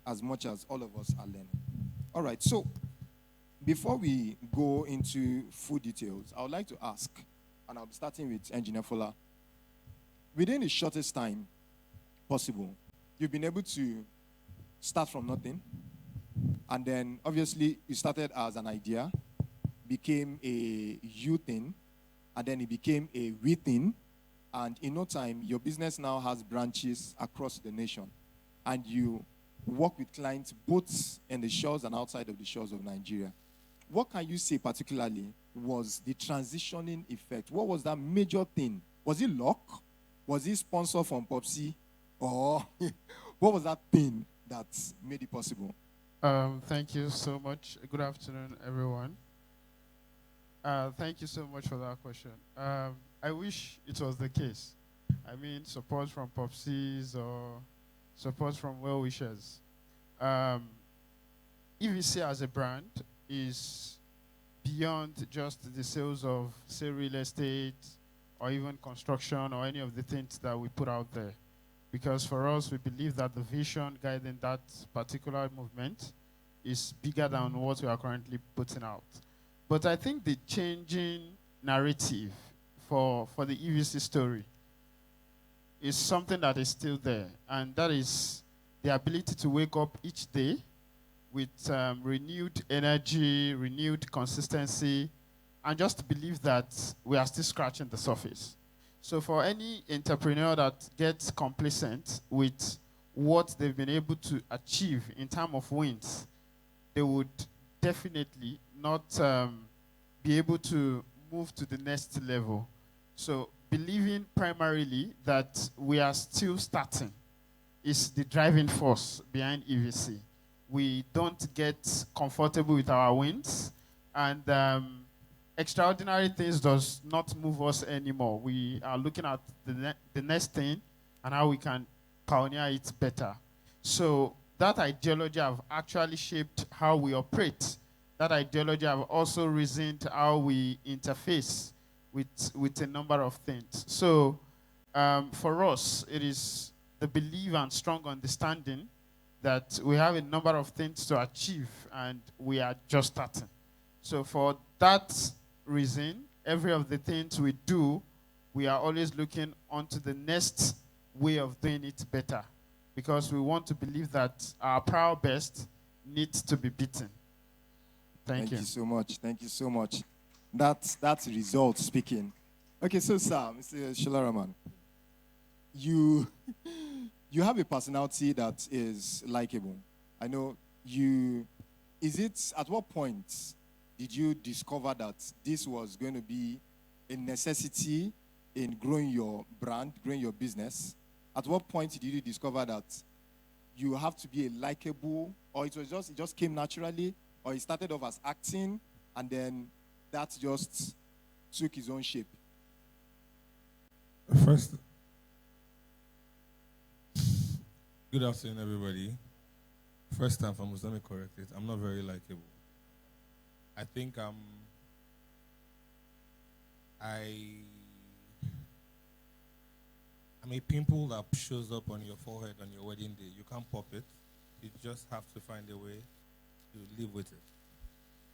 as much as all of us are learning. All right, so before we go into full details, I would like to ask, and I'll be starting with Engineer Fola. Within the shortest time possible, you've been able to start from nothing, and then obviously you started as an idea, became a you thing, and then it became a we thing, and in no time, your business now has branches across the nation, and you work with clients both in the shores and outside of the shores of Nigeria. What can you say particularly was the transitioning effect? What was that major thing? Was it luck? Was it sponsor from Popsy? Or what was that thing that made it possible? Thank you so much. Good afternoon, everyone. Thank you so much for that question. I wish it was the case. I mean, support from Popsies or support from well wishers. EVC as a brand is beyond just the sales of, say, real estate or even construction or any of the things that we put out there. Because for us, we believe that the vision guiding that particular movement is bigger than what we are currently putting out. But I think the changing narrative for the EVC story is something that is still there, and that is the ability to wake up each day with renewed energy, renewed consistency, and just believe that we are still scratching the surface. So for any entrepreneur that gets complacent with what they've been able to achieve in terms of wins, they would definitely not be able to move to the next level. So believing primarily that we are still starting is the driving force behind EVC. We don't get comfortable with our wins, and extraordinary things does not move us anymore. We are looking at the next thing and how we can pioneer it better. So that ideology have actually shaped how we operate. That ideology have also reasoned how we interface with a number of things. So for us, it is the belief and strong understanding that we have a number of things to achieve and we are just starting. So for that reason, every of the things we do, we are always looking onto the next way of doing it better, because we want to believe that our prior best needs to be beaten. Thank you. Thank you so much. Thank you so much. That's result speaking. Okay, so sir, Mr. Shilaraman, you you have a personality that is likable. I know you. Is it at what point did you discover that this was going to be a necessity in growing your brand, growing your business? At what point did you discover that you have to be a likable, or it just came naturally, or it started off as acting and then that just took its own shape? First, good afternoon, everybody. First and foremost, let me correct it. I'm not very likable. I think I'm a pimple that shows up on your forehead on your wedding day. You can't pop it. You just have to find a way to live with it.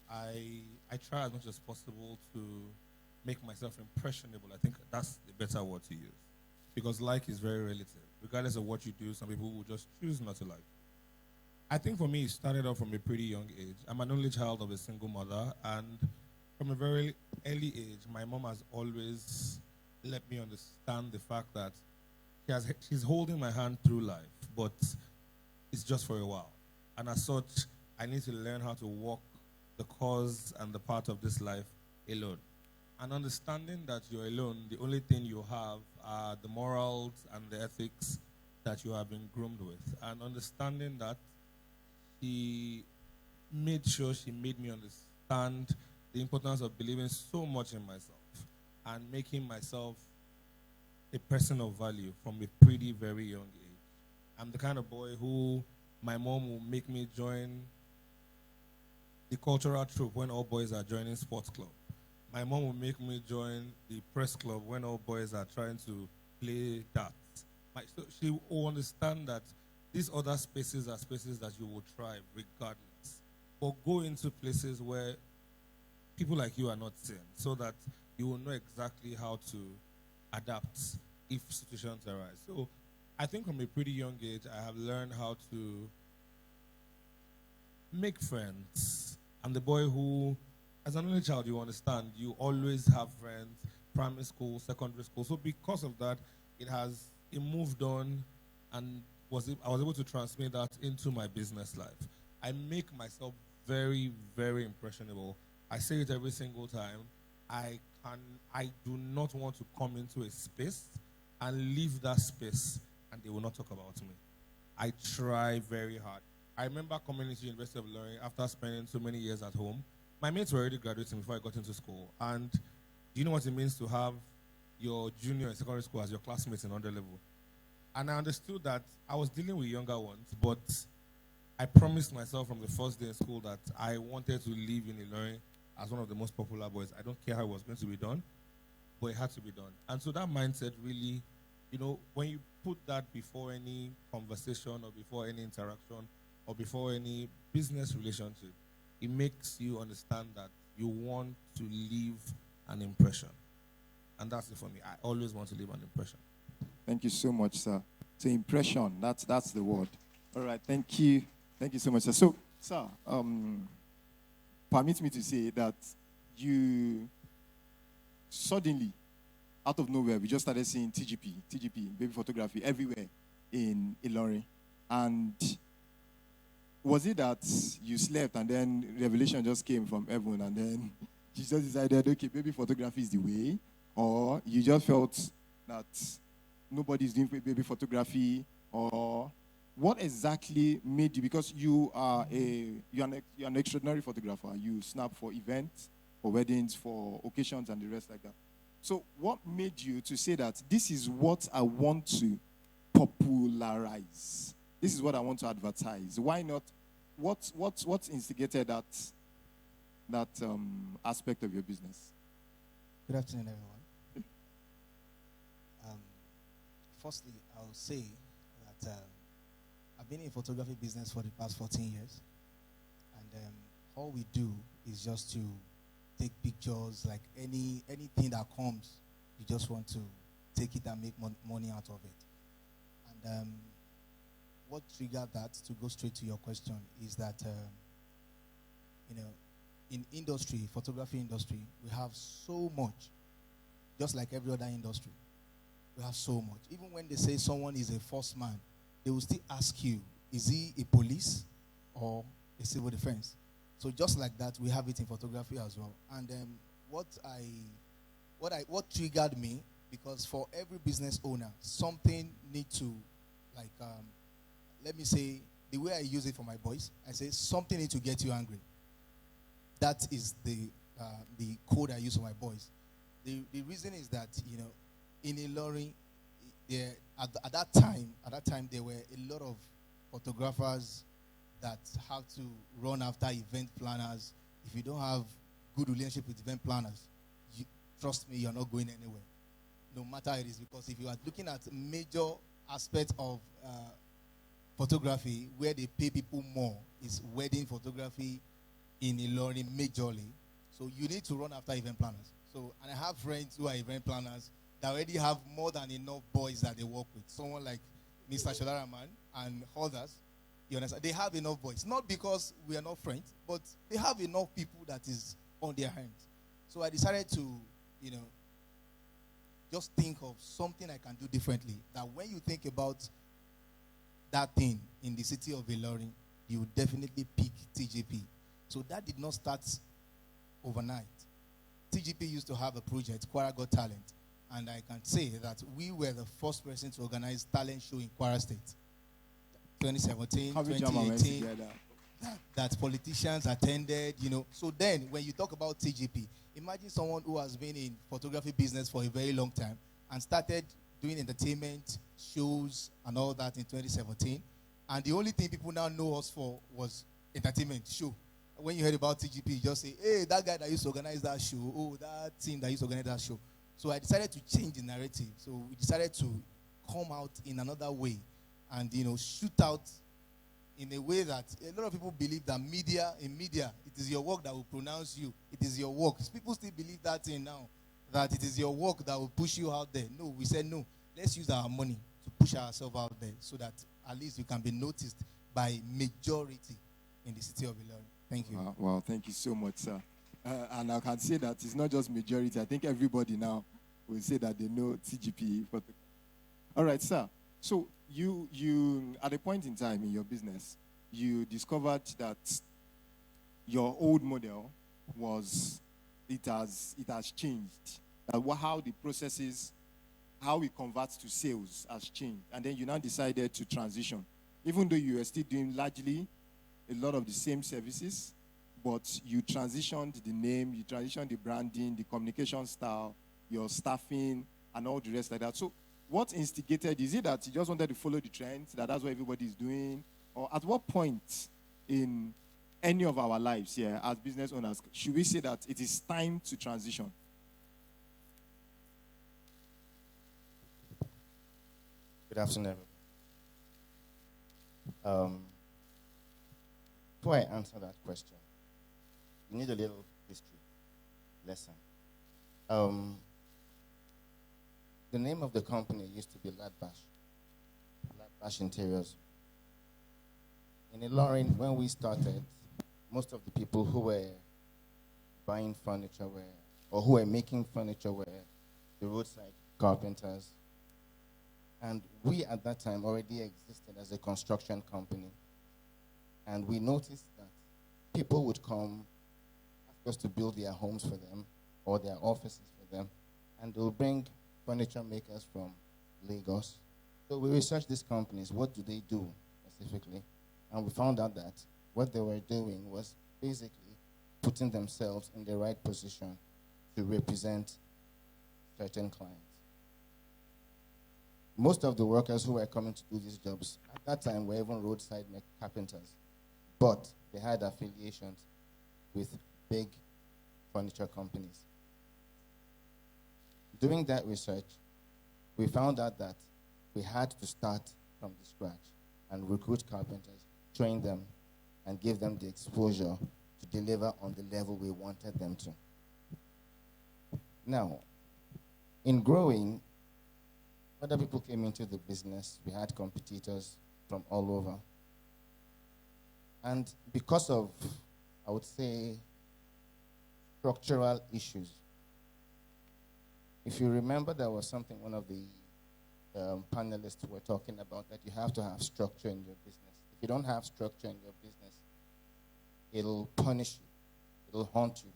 I try as much as possible to make myself impressionable. I think that's the better word to use. Because like is very relative. Regardless of what you do, some people will just choose not to like. I think for me, it started off from a pretty young age. I'm an only child of a single mother, and from a very early age, my mom has always let me understand the fact that she's holding my hand through life, but it's just for a while. And as such, I need to learn how to walk the cause and the part of this life alone. And understanding that you're alone, the only thing you have are the morals and the ethics that you have been groomed with. And understanding that, she made sure she made me understand the importance of believing so much in myself and making myself a person of value from a pretty very young age. I'm the kind of boy who my mom will make me join the cultural troupe when all boys are joining sports club. My mom will make me join the press club when all boys are trying to play darts. So she will understand that these other spaces are spaces that you will thrive regardless. But go into places where people like you are not seen so that you will know exactly how to adapt if situations arise. So I think from a pretty young age, I have learned how to make friends. I'm the boy who, as an only child, you understand, you always have friends, primary school, secondary school. So because of that, it moved on, and I was able to transmit that into my business life. I make myself very, very impressionable. I say it every single time. I do not want to come into a space and leave that space and they will not talk about me. I try very hard. I remember coming into University of Learning after spending so many years at home. My mates were already graduating before I got into school. And do you know what it means to have your junior in secondary school as your classmates in under level? And I understood that I was dealing with younger ones, but I promised myself from the first day in school that I wanted to live in Ilorin as one of the most popular boys. I don't care how it was going to be done, but it had to be done. And so that mindset really, when you put that before any conversation or before any interaction or before any business relationship, it makes you understand that you want to leave an impression. And that's it for me. I always want to leave an impression. Thank you so much, sir. So impression, that's the word. All right, thank you. Thank you so much, sir. So, sir, permit me to say that you suddenly, out of nowhere, we just started seeing TGP, baby photography everywhere in Ilorin. And was it that you slept and then revelation just came from heaven and then you just decided, okay, baby photography is the way? Or you just felt that nobody's doing baby photography? Or what exactly made you, because you're an extraordinary photographer. You snap for events, for weddings, for occasions and the rest like that. So what made you to say that this is what I want to popularize? This is what I want to advertise. Why not? What instigated that aspect of your business? Good afternoon, everyone. Firstly, I'll say that I've been in photography business for the past 14 years, and all we do is just to take pictures, like anything that comes, you just want to take it and make money out of it. And what triggered that, to go straight to your question, is that in industry, photography industry, we have so much, just like every other industry. We have so much. Even when they say someone is a first man, they will still ask you, is he a police or a civil defense? So just like that, we have it in photography as well. And what triggered me, because for every business owner, something need to, let me say, the way I use it for my boys, I say something need to get you angry. That is the code I use for my boys. The reason is that, in Ilorin, at that time there were a lot of photographers that have to run after event planners. If you don't have good relationship with event planners, trust me, you're not going anywhere, no matter how it is. Because if you are looking at major aspects of photography where they pay people more, is wedding photography in Ilorin majorly. So you need to run after event planners. So, and I have friends who are event planners that already have more than enough boys that they work with. Someone like Mr. Shodaraman and others, you understand? They have enough boys. Not because we are not friends, but they have enough people that is on their hands. So I decided to, just think of something I can do differently. That when you think about that thing in the city of Ilorin, you definitely pick TGP. So that did not start overnight. TGP used to have a project, Kwara Got Talent. And I can say that we were the first person to organize talent show in Kwara State. 2017, 2018, that politicians attended, So then, when you talk about TGP, imagine someone who has been in photography business for a very long time and started doing entertainment shows and all that in 2017. And the only thing people now know us for was entertainment show. When you heard about TGP, you just say, hey, that guy that used to organize that show, oh, that team that used to organize that show. So I decided to change the narrative. So we decided to come out in another way and shoot out in a way that a lot of people believe that in media, it is your work that will pronounce you. It is your work. People still believe that thing now, that it is your work that will push you out there. No, we said no. Let's use our money to push ourselves out there so that at least you can be noticed by majority in the city of Ilorin. Thank you. Well, thank you so much, sir. And I can say that it's not just majority. I think everybody now will say that they know TGP. All right, sir. So you at a point in time in your business, you discovered that your old model it has changed. How the processes, how we convert to sales has changed. And then you now decided to transition. Even though you are still doing largely a lot of the same services, but you transitioned the name, you transitioned the branding, the communication style, your staffing, and all the rest like that. So what instigated? Is it that you just wanted to follow the trends, that's what everybody is doing? Or at what point in any of our lives here as business owners should we say that it is time to transition? Good afternoon, everyone. Before I answer that question, you need a little history lesson. The name of the company used to be Ladbash Interiors. In Ilorin, when we started, most of the people who were buying furniture who were making furniture were the roadside carpenters. And we at that time already existed as a construction company. And we noticed that people would come, ask us to build their homes for them or their offices for them, and they'll bring furniture makers from Lagos. So we researched these companies. What do they do specifically? And we found out that what they were doing was basically putting themselves in the right position to represent certain clients. Most of the workers who were coming to do these jobs at that time were even roadside carpenters, but they had affiliations with big furniture companies. Doing that research, we found out that we had to start from the scratch and recruit carpenters, train them, and give them the exposure to deliver on the level we wanted them to. Now, in growing, other people came into the business. We had competitors from all over. And because of, I would say, structural issues, if you remember, there was something one of the panelists were talking about, that you have to have structure in your business. If you don't have structure in your business, it'll punish you. It'll haunt you.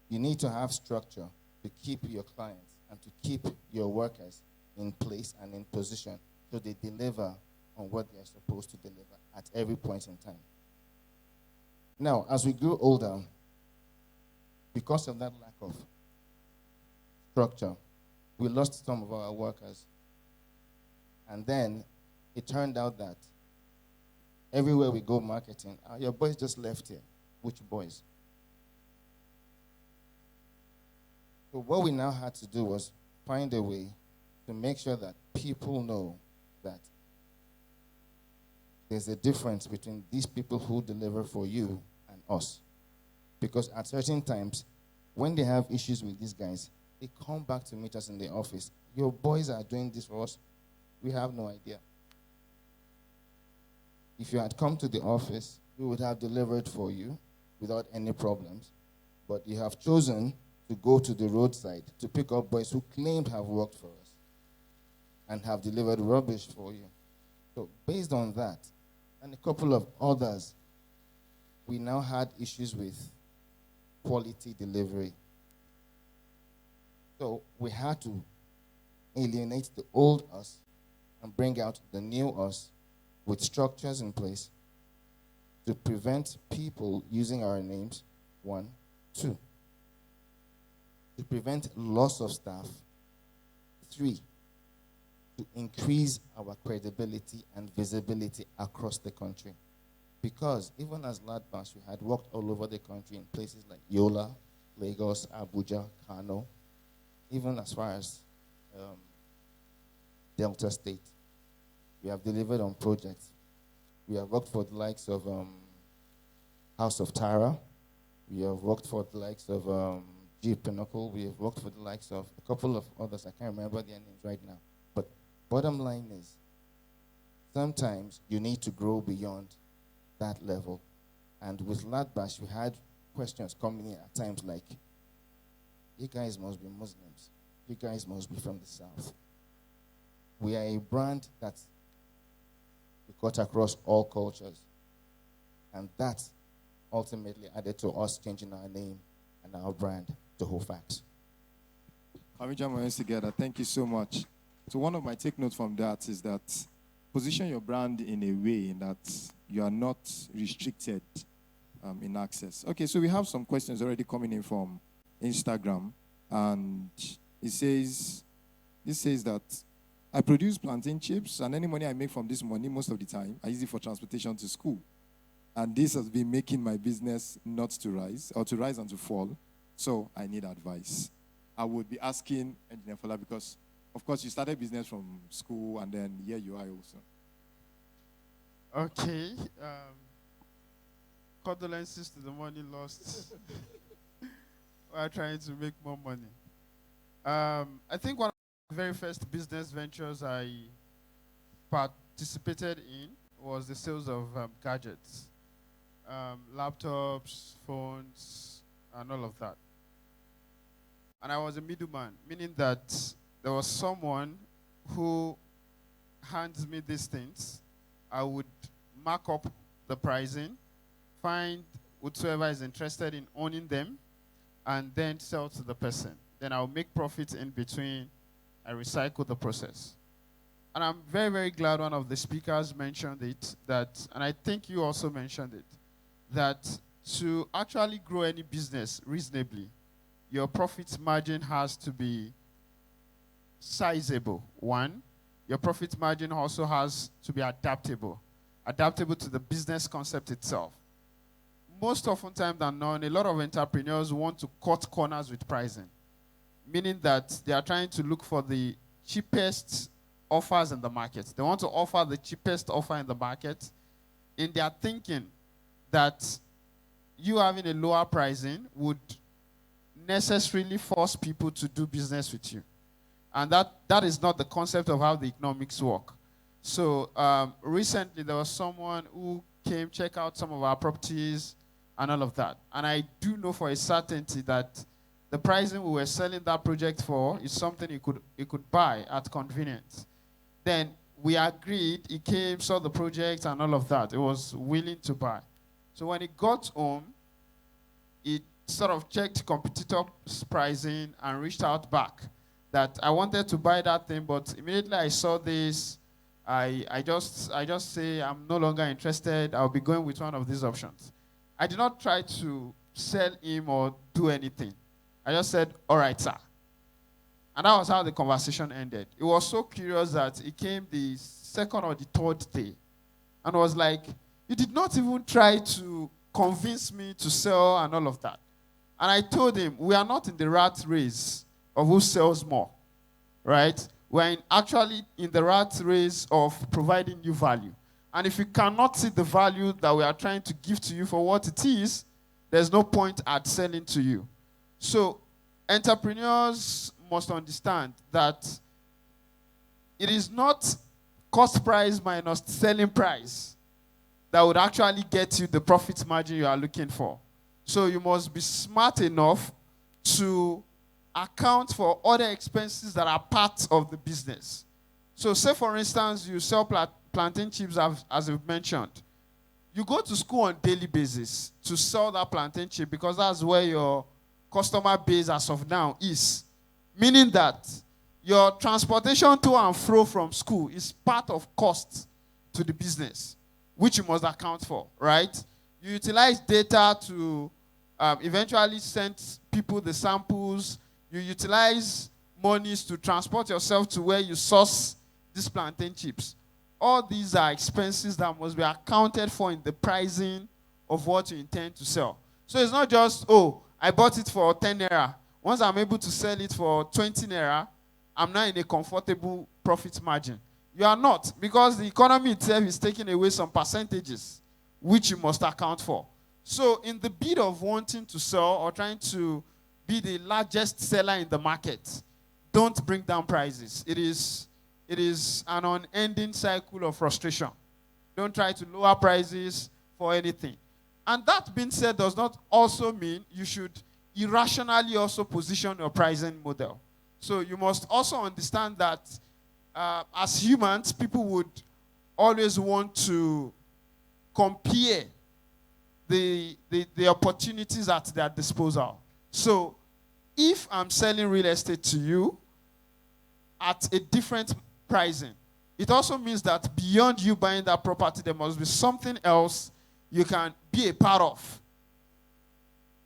You need to have structure to keep your clients and to keep your workers in place and in position so they deliver on what they're supposed to deliver at every point in time. Now, as we grew older, because of that lack of structure, we lost some of our workers. And then it turned out that everywhere we go marketing, your boys just left here. Which boys? So what we now had to do was find a way to make sure that people know that there's a difference between these people who deliver for you and us. Because at certain times, when they have issues with these guys, they come back to meet us in the office. Your boys are doing this for us. We have no idea. If you had come to the office, we would have delivered for you without any problems. But you have chosen to go to the roadside to pick up boys who claimed have worked for us and have delivered rubbish for you. So based on that, and a couple of others, we now had issues with quality delivery. So we had to alienate the old us and bring out the new us with structures in place to prevent people using our names, 1. 2, to prevent loss of staff. 3, to increase our credibility and visibility across the country. Because even as Ladbash, we had worked all over the country in places like Yola, Lagos, Abuja, Kano, even as far as Delta State. We have delivered on projects. We have worked for the likes of House of Tara. We have worked for the likes of G Pinnacle. We have worked for the likes of a couple of others. I can't remember their names right now. But bottom line is, sometimes you need to grow beyond that level. And with Ladbash, we had questions coming in at times like, you guys must be Muslims. You guys must be from the South. We are a brand that we cut across all cultures. And that ultimately added to us changing our name and our brand to Hofax. Can we jam our hands together? Thank you so much. So one of my take notes from that is that position your brand in a way that you are not restricted in access. Okay, so we have some questions already coming in from Instagram, and this says that I produce plantain chips, and any money I make from this money, most of the time, I use it for transportation to school. And this has been making my business not to rise, or to rise and to fall. So I need advice. I would be asking Engineer Fola because, of course, you started business from school, and then here you are also. Okay. Condolences to the money lost while trying to make more money. I think one of the very first business ventures I participated in was the sales of gadgets, laptops, phones, and all of that. And I was a middleman, meaning that there was someone who hands me these things. I would mark up the pricing, find whoever is interested in owning them, and then sell to the person. Then I'll make profits in between. I recycle the process. And I'm very, very glad one of the speakers mentioned it, and I think you also mentioned it, that to actually grow any business reasonably, your profit margin has to be sizable. One, your profit margin also has to be adaptable to the business concept itself. Most oftentimes than not, a lot of entrepreneurs want to cut corners with pricing, meaning that they are trying to look for the cheapest offers in the market. They want to offer the cheapest offer in the market in their thinking that you having a lower pricing would necessarily force people to do business with you. And that is not the concept of how the economics work. So recently there was someone who came check out some of our properties and all of that. And I do know for a certainty that the pricing we were selling that project for is something he could buy at convenience. Then we agreed, he came, saw the project and all of that. He was willing to buy. So when he got home, he sort of checked competitors' pricing and reached out back that I wanted to buy that thing, but immediately I saw this, I just say I'm no longer interested. I'll be going with one of these options. I did not try to sell him or do anything. I just said, all right, sir. And that was how the conversation ended. It was so curious that it came the second or the third day and was like, you did not even try to convince me to sell and all of that. And I told him, we are not in the rat race of who sells more, right? We're actually in the rat race of providing you value. And if you cannot see the value that we are trying to give to you for what it is, there's no point at selling to you. So entrepreneurs must understand that it is not cost price minus selling price that would actually get you the profit margin you are looking for. So you must be smart enough to account for other expenses that are part of the business. So say, for instance, you sell plantain chips, as you've mentioned. You go to school on a daily basis to sell that plantain chip because that's where your customer base as of now is. Meaning that your transportation to and fro from school is part of cost to the business, which you must account for, right? You utilize data to eventually send people the samples. You utilize monies to transport yourself to where you source these plantain chips. All these are expenses that must be accounted for in the pricing of what you intend to sell. So it's not just, oh, I bought it for 10 naira. Once I'm able to sell it for 20 naira, I'm now in a comfortable profit margin. You are not, because the economy itself is taking away some percentages, which you must account for. So in the bid of wanting to sell or trying to be the largest seller in the market, don't bring down prices. It is an unending cycle of frustration. Don't try to lower prices for anything. And that being said does not also mean you should irrationally also position your pricing model. So you must also understand that as humans, people would always want to compare the opportunities at their disposal. So if I'm selling real estate to you at a different pricing, it also means that beyond you buying that property, there must be something else you can be a part of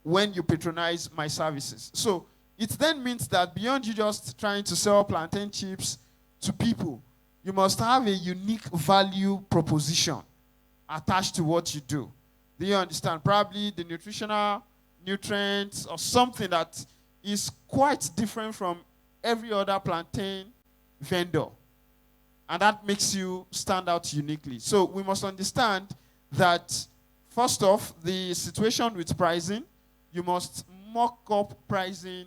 when you patronize my services. So it then means that beyond you just trying to sell plantain chips to people, you must have a unique value proposition attached to what you do. Do you understand? Probably the nutritional nutrients or something that is quite different from every other plantain vendor. And that makes you stand out uniquely. So we must understand that, first off, the situation with pricing, you must mock up pricing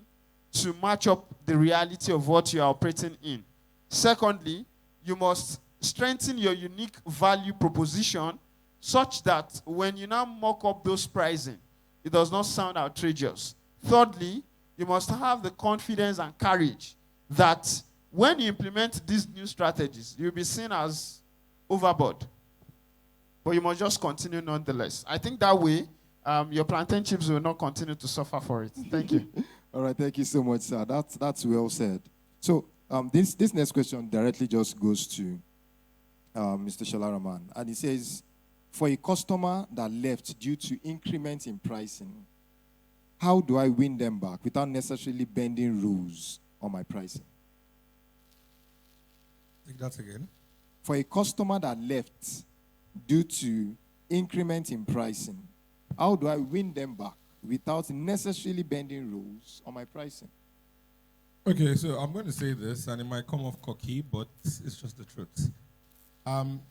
to match up the reality of what you are operating in. Secondly, you must strengthen your unique value proposition such that when you now mock up those pricing, it does not sound outrageous. Thirdly, you must have the confidence and courage that when you implement these new strategies, you'll be seen as overboard. But you must just continue nonetheless. I think that way, your plantain chips will not continue to suffer for it. Thank you. All right, thank you so much, sir. That's well said. So this next question directly just goes to Mr. Shalaraman. And he says, for a customer that left due to increment in pricing, how do I win them back without necessarily bending rules on my pricing? Take that again. For a customer that left due to increment in pricing, how do I win them back without necessarily bending rules on my pricing? Okay, so I'm going to say this, and it might come off cocky, but it's just the truth.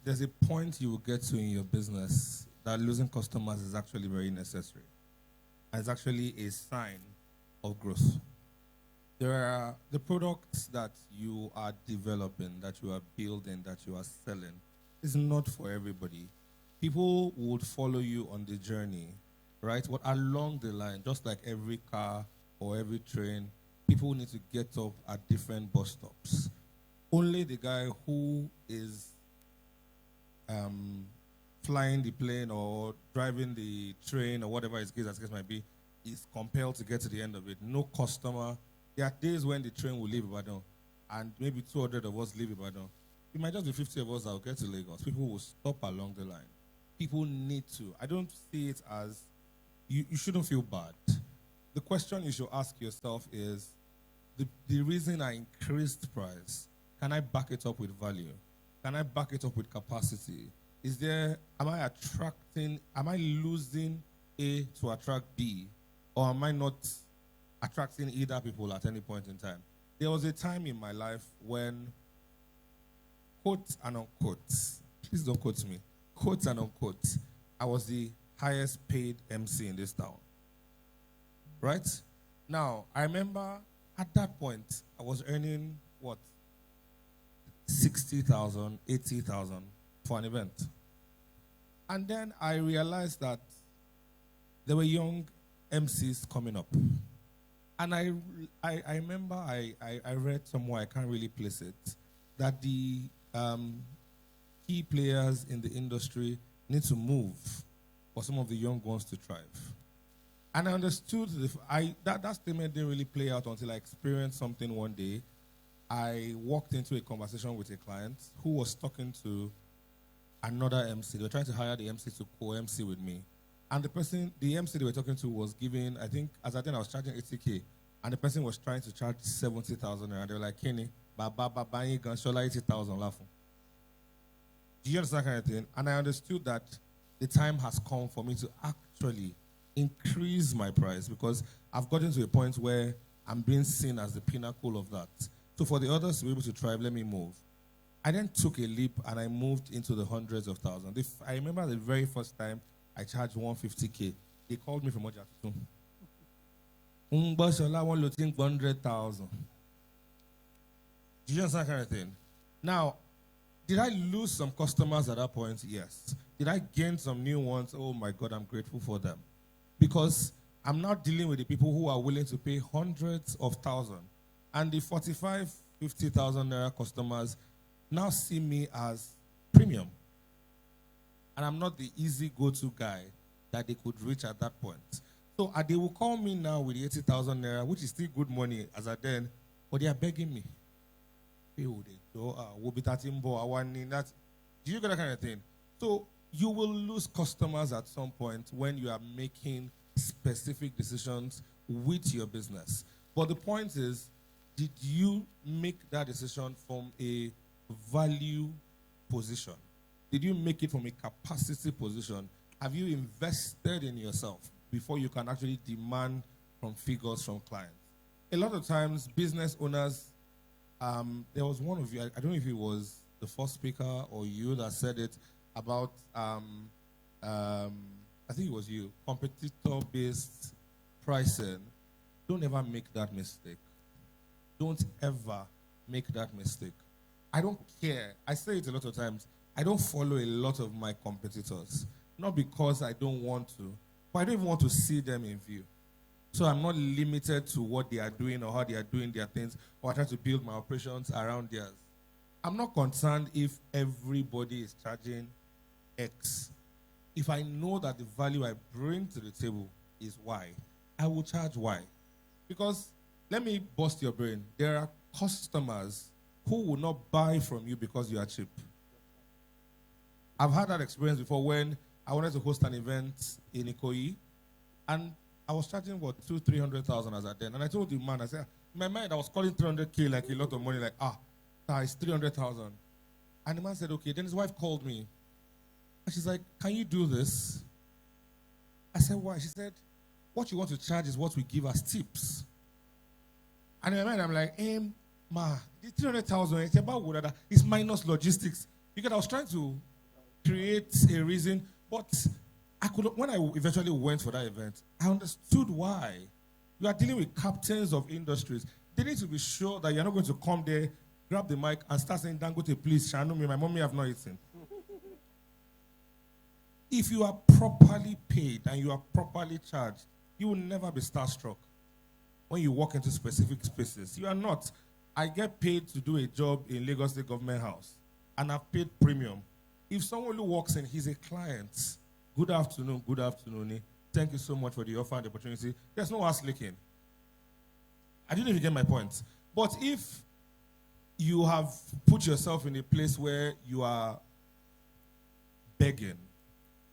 There's a point you will get to in your business that losing customers is actually very necessary. And it's actually a sign of growth. There are the products that you are developing, that you are building, that you are selling, is not for everybody. People would follow you on the journey, right? But along the line, just like every car or every train, people need to get up at different bus stops. Only the guy who is flying the plane or driving the train or whatever his case might be is compelled to get to the end of it. No customer. There are days when the train will leave Ibadan and maybe 200 of us leave Ibadan. It might just be 50 of us that will get to Lagos. People will stop along the line. People need to. I don't see it as, you shouldn't feel bad. The question you should ask yourself is, the reason I increased price, can I back it up with value? Can I back it up with capacity? Am I losing A to attract B? Or am I not attracting either people at any point in time? There was a time in my life when, quote and unquote, please don't quote me, quote and unquote, I was the highest paid MC in this town. Right? Now, I remember at that point, I was earning, 60,000, 80,000 for an event. And then I realized that there were young MCs coming up. And I remember I read somewhere, I can't really place it, that the key players in the industry need to move for some of the young ones to thrive. And I understood that statement didn't really play out until I experienced something one day. I walked into a conversation with a client who was talking to another MC. They were trying to hire the MC to co-MC with me. And the MC they were talking to was giving, I think I was charging 80K. And the person was trying to charge 70,000. And they were like, Kenny, buying gun, shola 80,000 laughing. Do you understand that kind of thing? And I understood that the time has come for me to actually increase my price because I've gotten to a point where I'm being seen as the pinnacle of that. So for the others to be able to thrive, let me move. I then took a leap and I moved into the hundreds of thousands. If I remember the very first time I charged 150K, they called me from Ojatutu. Shola want to think 100,000. Do you understand that kind of thing? Now, did I lose some customers at that point? Yes. Did I gain some new ones? Oh my God, I'm grateful for them. Because I'm not dealing with the people who are willing to pay hundreds of thousands. And the 45, 50,000 naira customers now see me as premium. And I'm not the easy go-to guy that they could reach at that point. So they will call me now with the 80,000 naira, which is still good money as at then, but they are begging me. Do you get that kind of thing? So you will lose customers at some point when you are making specific decisions with your business. But the point is, did you make that decision from a value position? Did you make it from a capacity position? Have you invested in yourself before you can actually demand from figures from clients? A lot of times, business owners, there was one of you, I don't know if it was the first speaker or you that said it about, I think it was you, competitor-based pricing. Don't ever make that mistake. Don't ever make that mistake. I don't care. I say it a lot of times. I don't follow a lot of my competitors. Not because I don't want to, but I don't even want to see them in view. So I'm not limited to what they are doing or how they are doing their things, or I try to build my operations around theirs. I'm not concerned if everybody is charging X. If I know that the value I bring to the table is Y, I will charge Y. Because, let me bust your brain, there are customers who will not buy from you because you are cheap. I've had that experience before when I wanted to host an event in Ikoyi, and I was charging, what, 200,000-300,000 as at then. And I told the man, I said, in my mind, I was calling 300K like a lot of money, like, it's 300,000. And the man said, okay. Then his wife called me. And she's like, can you do this? I said, why? She said, what you want to charge is what we give as tips. And in my mind, I'm like, ma, the 300,000, it's about what? It's minus logistics. Because I was trying to create a reason, but I could, when I eventually went for that event, I understood why. You are dealing with captains of industries. They need to be sure that you're not going to come there, grab the mic, and start saying, Dangote, please, Shanu me, my mommy have not eaten. If you are properly paid and you are properly charged, you will never be starstruck when you walk into specific spaces. You are not. I get paid to do a job in Lagos State Government House, and I've paid premium. If someone who walks in, he's a client. Good afternoon, good afternoon. Thank you so much for the offer and the opportunity. There's no ass licking. I didn't even get my point. But if you have put yourself in a place where you are begging,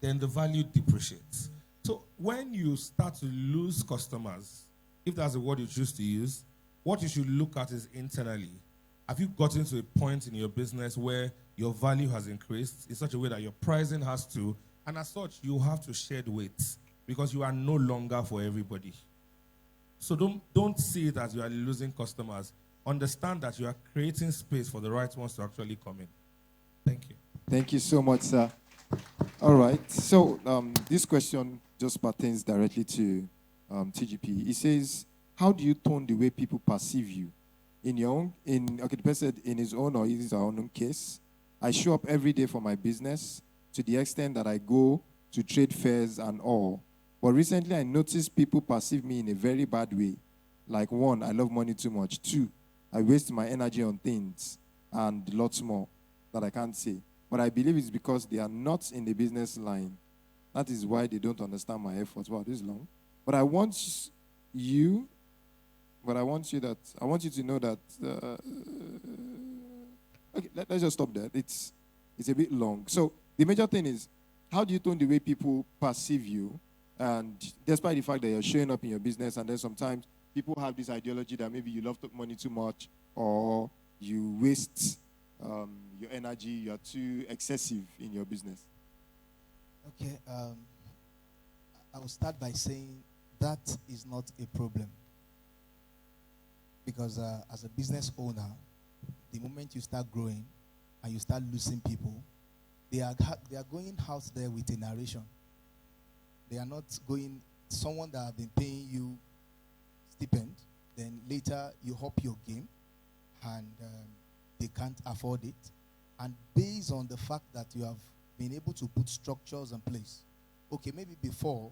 then the value depreciates. So when you start to lose customers, if that's the word you choose to use, what you should look at is internally. Have you gotten to a point in your business where your value has increased in such a way that your pricing has to, and as such, you have to shed weight because you are no longer for everybody. So don't see it as you are losing customers. Understand that you are creating space for the right ones to actually come in. Thank you. Thank you so much, sir. All right. So this question just pertains directly to TGP. It says, how do you tone the way people perceive you? The person in his own or his own case, I show up every day for my business to the extent that I go to trade fairs and all. But recently I noticed people perceive me in a very bad way. Like, one, I love money too much. Two, I waste my energy on things and lots more that I can't say. But I believe it's because they are not in the business line. That is why they don't understand my efforts. Wow, this is long. But I want you to know that. Okay, let's just stop there. It's a bit long. So the major thing is, how do you tone the way people perceive you? And despite the fact that you're showing up in your business, and then sometimes people have this ideology that maybe you love money too much, or you waste your energy, you are too excessive in your business. Okay, I will start by saying that is not a problem. Because as a business owner, the moment you start growing, and you start losing people, they are going out there with a narration. They are not going, someone that have been paying you stipend, then later you up your game, and they can't afford it. And based on the fact that you have been able to put structures in place, okay, maybe before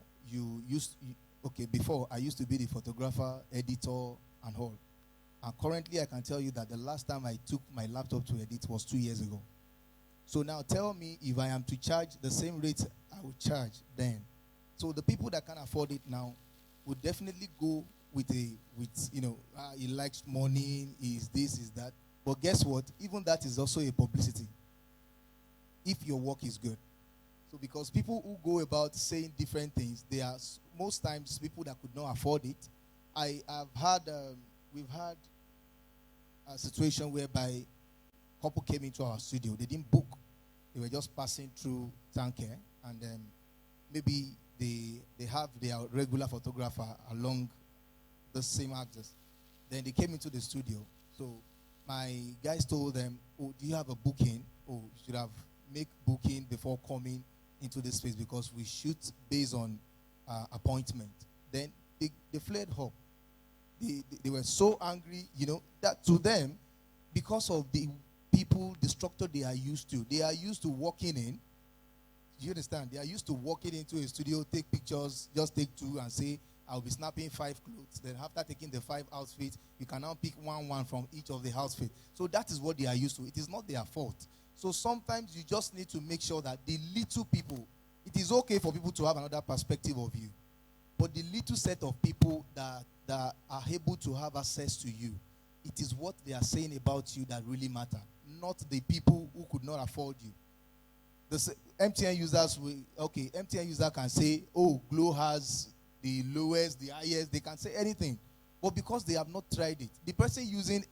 before I used to be the photographer, editor, and all. And currently, I can tell you that the last time I took my laptop to edit was 2 years ago. So now tell me, if I am to charge the same rate I would charge then. So the people that can afford it now would definitely go with he likes money, is this, is that. But guess what? Even that is also a publicity, if your work is good. So because people who go about saying different things, they are most times people that could not afford it. We've had a situation whereby a couple came into our studio. They didn't book. They were just passing through town care, and maybe they have their regular photographer along the same axis. Then they came into the studio. So my guys told them, "Oh, do you have a booking? Oh, you should have make booking before coming into this space, because we shoot based on appointment." Then they flared up. They were so angry, that to them, because of the people, the structure they are used to walking in. Do you understand? They are used to walking into a studio, take pictures, just take 2 and say, "I'll be snapping 5 clothes." Then after taking the 5 outfits, you can now pick one from each of the outfits. So that is what they are used to. It is not their fault. So sometimes you just need to make sure that the little people, it is okay for people to have another perspective of you. But the little set of people that are able to have access to you, it is what they are saying about you that really matter, not the people who could not afford you. The MTN users MTN user can say, "Oh, Glow has the lowest, the highest." They can say anything. But because they have not tried it, the person using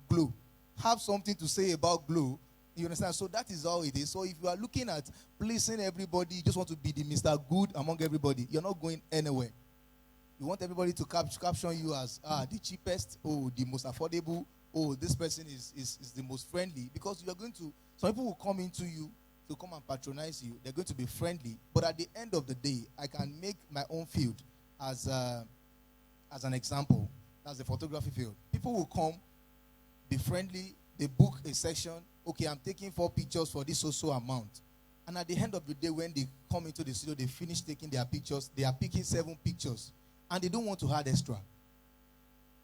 Glow have something to say about Glow. You understand? So that is how it is. So if you are looking at pleasing everybody, you just want to be the Mr. Good among everybody, you're not going anywhere. You want everybody to caption you as the cheapest, the most affordable, this person is the most friendly. Because you are going to, some people will come into you to come and patronize you. They're going to be friendly. But at the end of the day, I can make my own field as an example. That's the photography field. People will come, be friendly, they book a session. Okay, I'm taking 4 pictures for this so amount. And at the end of the day, when they come into the studio, they finish taking their pictures, they are picking 7 pictures. And they don't want to add extra.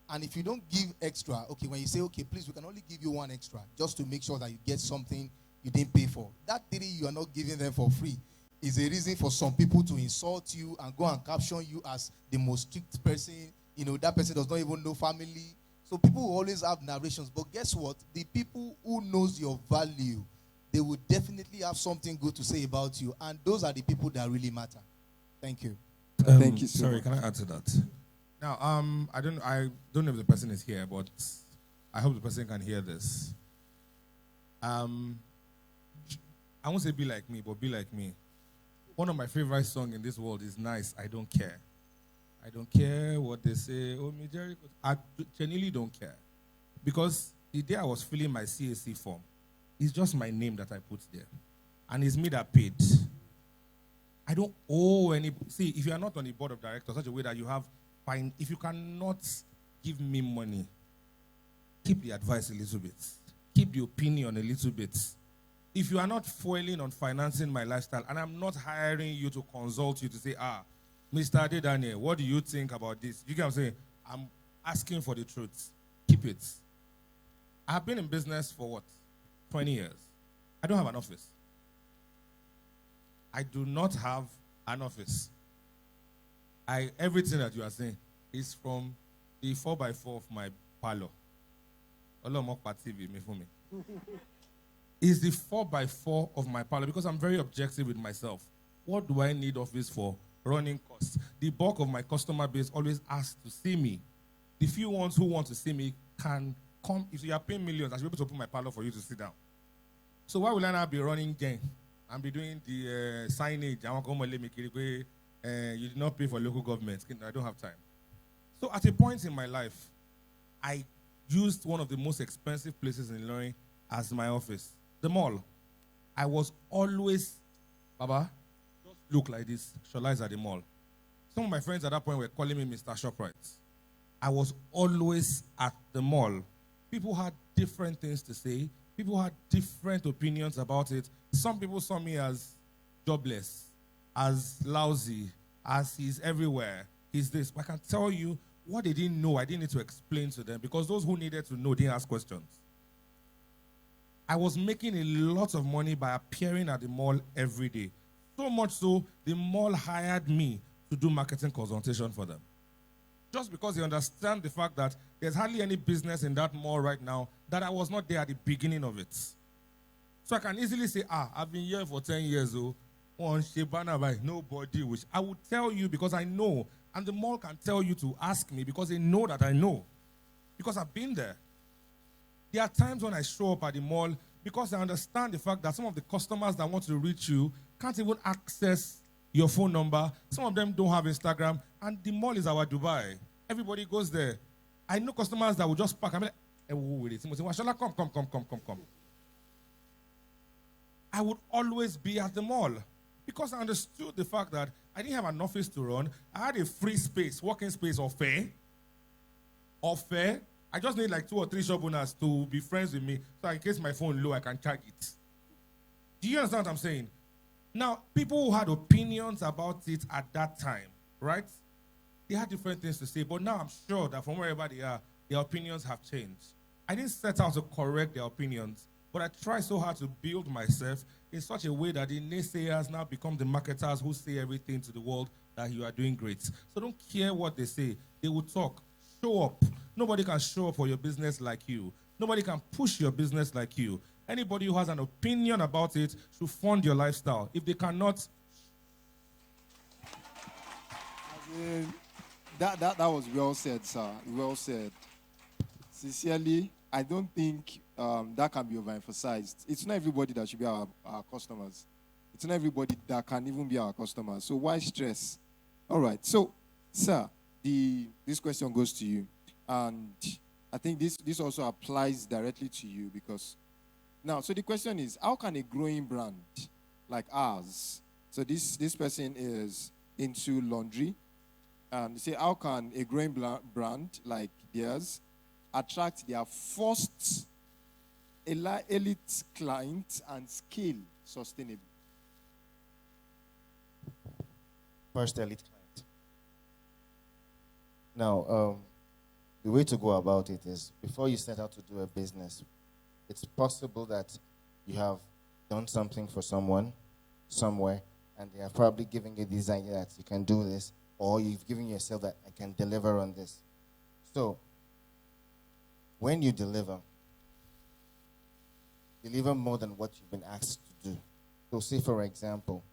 And if you don't give extra, okay, when you say, "Okay, please, we can only give you 1 extra," just to make sure that you get something you didn't pay for. That 3 you are not giving them for free is a reason for some people to insult you and go and caption you as the most strict person. That person does not even know family. So people will always have narrations. But guess what? The people who knows your value, they will definitely have something good to say about you. And those are the people that really matter. Thank you. Thank you so Sorry, much. can I add to that? Now, I don't know if the person is here, but I hope the person can hear this. I won't say be like me, but be like me. One of my favorite songs in this world is "Nice, I Don't Care." I don't care what they say. Oh, me, Jerry, I genuinely don't care. Because the day I was filling my CAC form, it's just my name that I put there. And it's me that paid. I don't owe any. See, if you are not on the board of directors, such a way that you have fine. If you cannot give me money, keep the advice a little bit. Keep the opinion a little bit. If you are not foiling on financing my lifestyle, and I'm not hiring you to consult you to say, Mr. Adedane, what do you think about this? You get what I'm saying? I'm asking for the truth. Keep it. I have been in business for what? 20 years. I don't have an office. I do not have an office. Everything that you are saying is from the 4x4 of my parlor. It's the 4x4 of my parlor because I'm very objective with myself. What do I need office for? Running costs. The bulk of my customer base always asks to see me. The few ones who want to see me can come. If you are paying millions, I should be able to open my parlor for you to sit down. So why will I not be running gang and be doing the signage? You did not pay for local government. I don't have time. So at a point in my life, I used one of the most expensive places in Ilorin as my office. the mall, I was always, Baba, just look like this. Shola is at the mall. Some of my friends at that point were calling me Mr. Shoprite. I was always at the mall. People had different things to say. People had different opinions about it. Some people saw me as jobless, as lousy, as he's everywhere, he's this. But I can tell you what they didn't know, I didn't need to explain to them because those who needed to know didn't ask questions. I was making a lot of money by appearing at the mall every day. So much so, the mall hired me to do marketing consultation for them. Just because they understand the fact that there's hardly any business in that mall right now that I was not there at the beginning of it. So I can easily say, I've been here for 10 years, on Shebana by nobody wish. I will tell you because I know, and the mall can tell you to ask me because they know that I know. Because I've been there. There are times when I show up at the mall because I understand the fact that some of the customers that want to reach you can't even access your phone number. Some of them don't have Instagram, and the mall is our Dubai. Everybody goes there. I know customers that will just park. I'm like, hey, wait, come. I would always be at the mall because I understood the fact that I didn't have an office to run. I had a free space, working space or fair. I just need like 2 or 3 shop owners to be friends with me so in case my phone low, I can charge it. Do you understand what I'm saying? Now, people who had opinions about it at that time, right? They had different things to say, but now I'm sure that from wherever they are, their opinions have changed. I didn't set out to correct their opinions, but I tried so hard to build myself in such a way that the naysayers now become the marketers who say everything to the world that you are doing great. So don't care what they say. They will talk. Show up. Nobody can show up for your business like you. Nobody can push your business like you. Anybody who has an opinion about it should fund your lifestyle. If they cannot... That was well said, sir. Well said. Sincerely, I don't think that can be overemphasized. It's not everybody that should be our customers. It's not everybody that can even be our customers. So why stress? All right. So, sir, this question goes to you. And I think this also applies directly to you because... Now, so the question is, how can a growing brand like ours, so this person is into laundry, they say, how can a growing brand like theirs attract their first elite client and scale sustainably? First elite client. Now, the way to go about it is before you set out to do a business, it's possible that you have done something for someone, somewhere, and they have probably given you this idea that you can do this, or you've given yourself that I can deliver on this. So, when you deliver more than what you've been asked to do. So, say for example,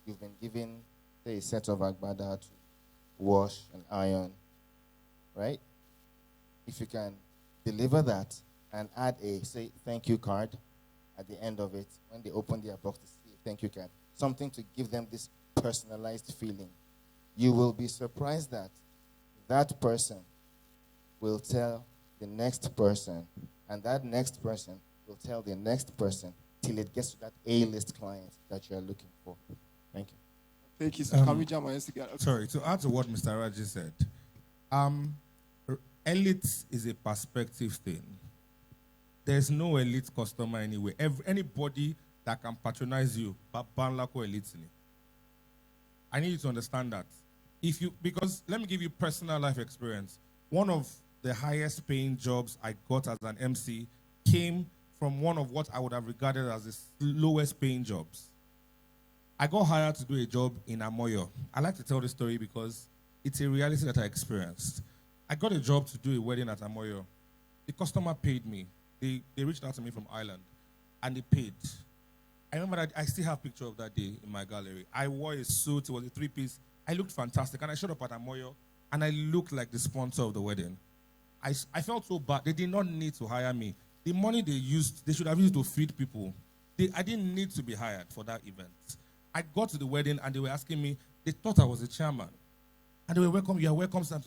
you've been given, say, a set of agbada to wash and iron, right? If you can deliver that and add a, say, thank you card at the end of it, when they open their box to see a thank you card, something to give them this personalized feeling, you will be surprised that that person will tell the next person, and that next person will tell the next person till it gets to that A-list client that you're looking for. Thank you. Thank you, sir. Can we jam my hands together? Sorry, to add to what Mr. Raji said, elite is a perspective thing. There's no elite customer anyway. Anybody that can patronize you, elite. I need you to understand that. Because let me give you personal life experience. One of the highest paying jobs I got as an MC came from one of what I would have regarded as the lowest paying jobs. I got hired to do a job in Amoyo. I like to tell this story because it's a reality that I experienced. I got a job to do a wedding at Amoyo. The customer paid me. They reached out to me from Ireland, and they paid. I remember that I still have a picture of that day in my gallery. I wore a suit. It was a 3-piece. I looked fantastic, and I showed up at Amoyo, and I looked like the sponsor of the wedding. I felt so bad. They did not need to hire me. The money they used, they should have used to feed people. I didn't need to be hired for that event. I got to the wedding, and they were asking me, they thought I was the chairman. And they were welcome. You are welcome, Sam.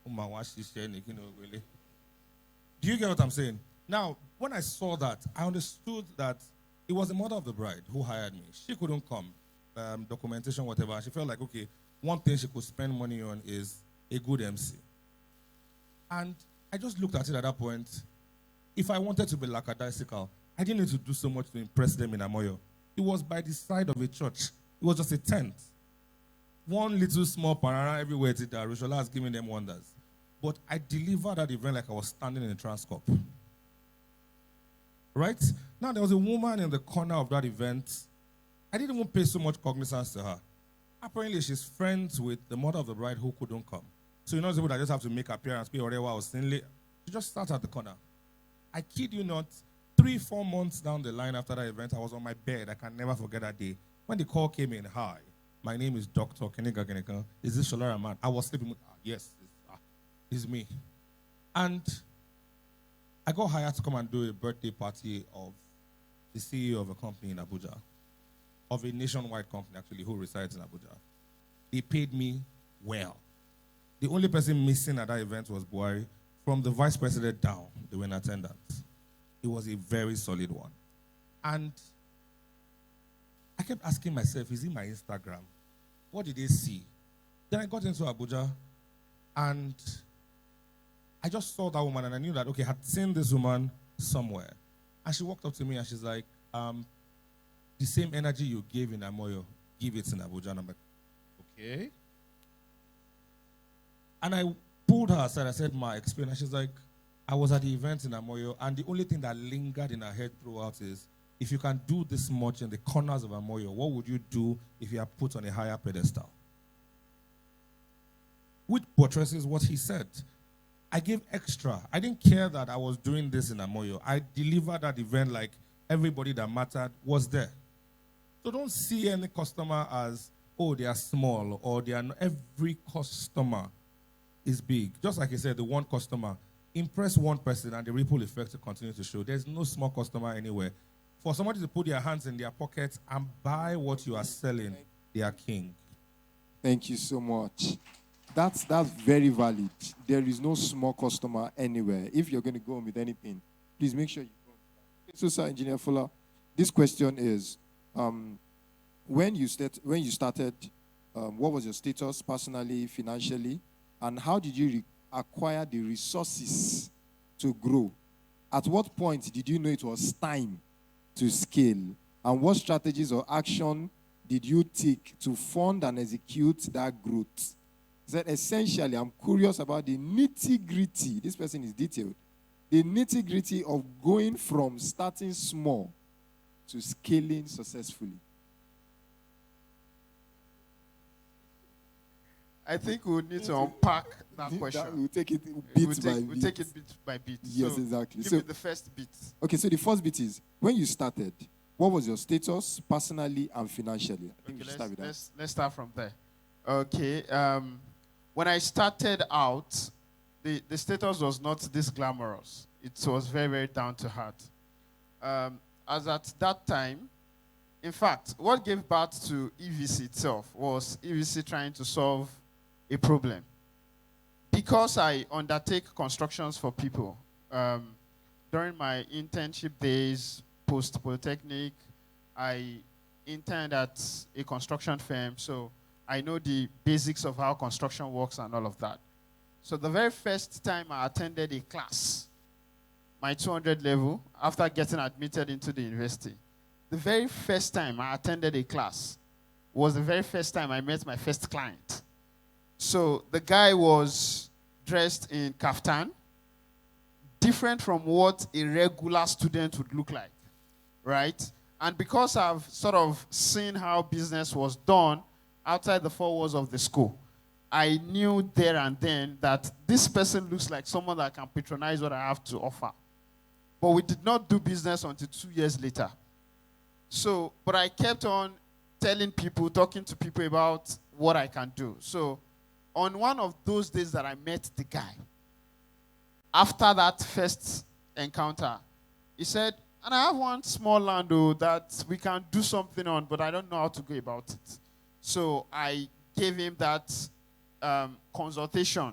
Really. Do you get what I'm saying? Now, when I saw that, I understood that It was the mother of the bride who hired me. She couldn't come, documentation, whatever. She felt like, okay, one thing she could spend money on is a good MC. And I just looked at it at that point. If I wanted to be lackadaisical, I didn't need to do so much to impress them in Amoyo. It was by the side of a church. It was just a tent. One little small parara everywhere that Rishola has given them wonders. But I delivered that event like I was standing in a Transcorp. Right? Now, there was a woman in the corner of that event. I didn't even pay so much cognizance to her. Apparently, she's friends with the mother of the bride who couldn't come. So, those people that just have to make appearance, pay whatever I was saying late. She just sat at the corner. I kid you not, 3-4 months down the line after that event, I was on my bed. I can never forget that day. When the call came in, hi, my name is Dr. Kenega Keneka. Is this Sholara man? I was sleeping with, yes, it's me. And I got hired to come and do a birthday party of the CEO of a company in Abuja, of a nationwide company, actually, who resides in Abuja. They paid me well. The only person missing at that event was Buhari. From the vice president down, they were in attendance. It was a very solid one. And I kept asking myself, is it my Instagram? What did they see? Then I got into Abuja, and I just saw that woman, and I knew that, okay, I had seen this woman somewhere. And she walked up to me, and she's like, the same energy you gave in Amoyo, give it in Abuja. And I'm like, okay. And I pulled her aside. I said, my experience. She's like, I was at the event in Amoyo, and the only thing that lingered in her head throughout is, if you can do this much in the corners of Amoyo, what would you do if you are put on a higher pedestal? Which buttresses what he said. I gave extra. I didn't care that I was doing this in Amoyo. I delivered that event like everybody that mattered was there. So don't see any customer as, oh, they are small, or they are not. Every customer is big. Just like I said, the one customer, impress one person and the ripple effect will continue to show. There's no small customer anywhere. For somebody to put their hands in their pockets and buy what you are selling, they are king. Thank you so much. That's very valid. There is no small customer anywhere. If you're going to go on with anything, please make sure you go. So, Sir Engineer Fuller, this question is, when you started, what was your status personally, financially, and how did you acquire the resources to grow? At what point did you know it was time to scale? And what strategies or action did you take to fund and execute that growth? That essentially, I'm curious about the nitty-gritty. This person is detailed. The nitty-gritty of going from starting small to scaling successfully. I think we would need to unpack that question. We'll take it bit by bit. We'll take it bit by bit. Yes, so exactly. Give So me the first bit. Okay, so the first bit is, when you started, what was your status personally and financially? I think we should start with that. Let's start from there. Okay. When I started out, the status was not this glamorous. It was very, very down to heart. As at that time, in fact, what gave birth to EVC itself was EVC trying to solve a problem. Because I undertake constructions for people, during my internship days, post-polytechnic, I interned at a construction firm, so I know the basics of how construction works and all of that. So the very first time I attended a class, my 200 level, after getting admitted into the university, the very first time I attended a class was the very first time I met my first client. So the guy was dressed in kaftan, different from what a regular student would look like, right? And because I've sort of seen how business was done outside the four walls of the school, I knew there and then that this person looks like someone that can patronize what I have to offer. But we did not do business until 2 years later. So, but I kept on telling people, talking to people about what I can do. So, on one of those days that I met the guy, after that first encounter, he said, and I have one small land that we can do something on, but I don't know how to go about it. So I gave him that consultation,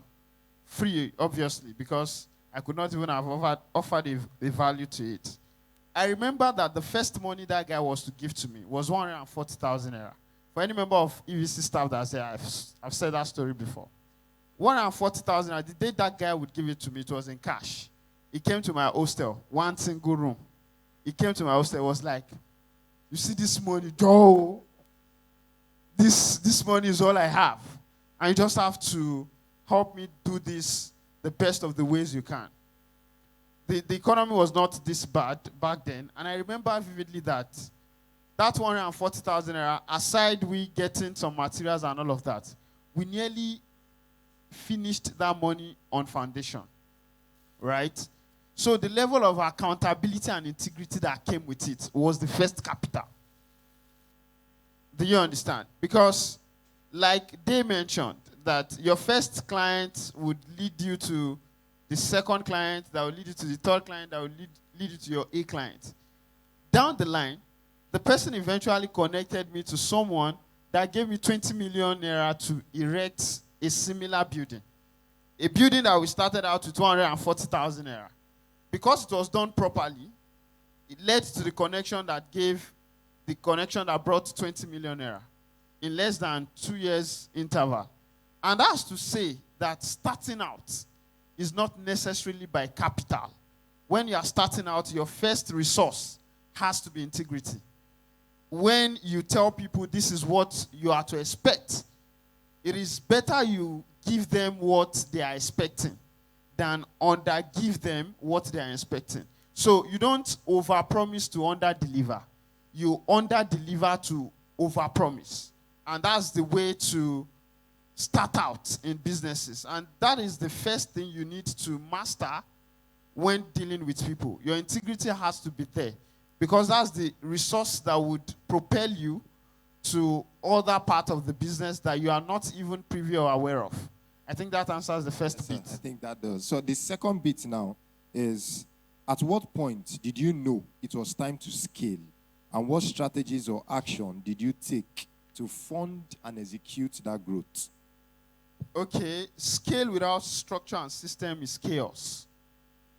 free, obviously, because I could not even have offered a value to it. I remember that the first money that guy was to give to me was 140,000 naira. For any member of EVC staff that's there, I've said that story before. 140,000 naira, the day that guy would give it to me, it was in cash. He came to my hostel, one single room. He came to my hostel, was like, you see this money, Joe? This money is all I have. And you just have to help me do this the best of the ways you can. The economy was not this bad back then. And I remember vividly that 140,000 naira, aside we getting some materials and all of that, we nearly finished that money on foundation, right? So the level of accountability and integrity that came with it was the first capital. Do you understand? Because like they mentioned, that your first client would lead you to the second client, that will lead you to the third client, that will lead you to your A client. Down the line, the person eventually connected me to someone that gave me 20 million naira to erect a similar building. A building that we started out with 240,000 naira. Because it was done properly, it led to the connection that brought 20 million naira in less than 2 years interval. And that's to say that starting out is not necessarily by capital. When you are starting out, your first resource has to be integrity. When you tell people this is what you are to expect, it is better you give them what they are expecting than under-give them what they are expecting. So you don't over-promise to under-deliver. You under-deliver to over-promise. And that's the way to start out in businesses. And that is the first thing you need to master when dealing with people. Your integrity has to be there, because that's the resource that would propel you to other part of the business that you are not even privy or aware of. I think that answers the first bit. I think that does. So the second bit now is, at what point did you know it was time to scale? And what strategies or action did you take to fund and execute that growth? Okay, scale without structure and system is chaos.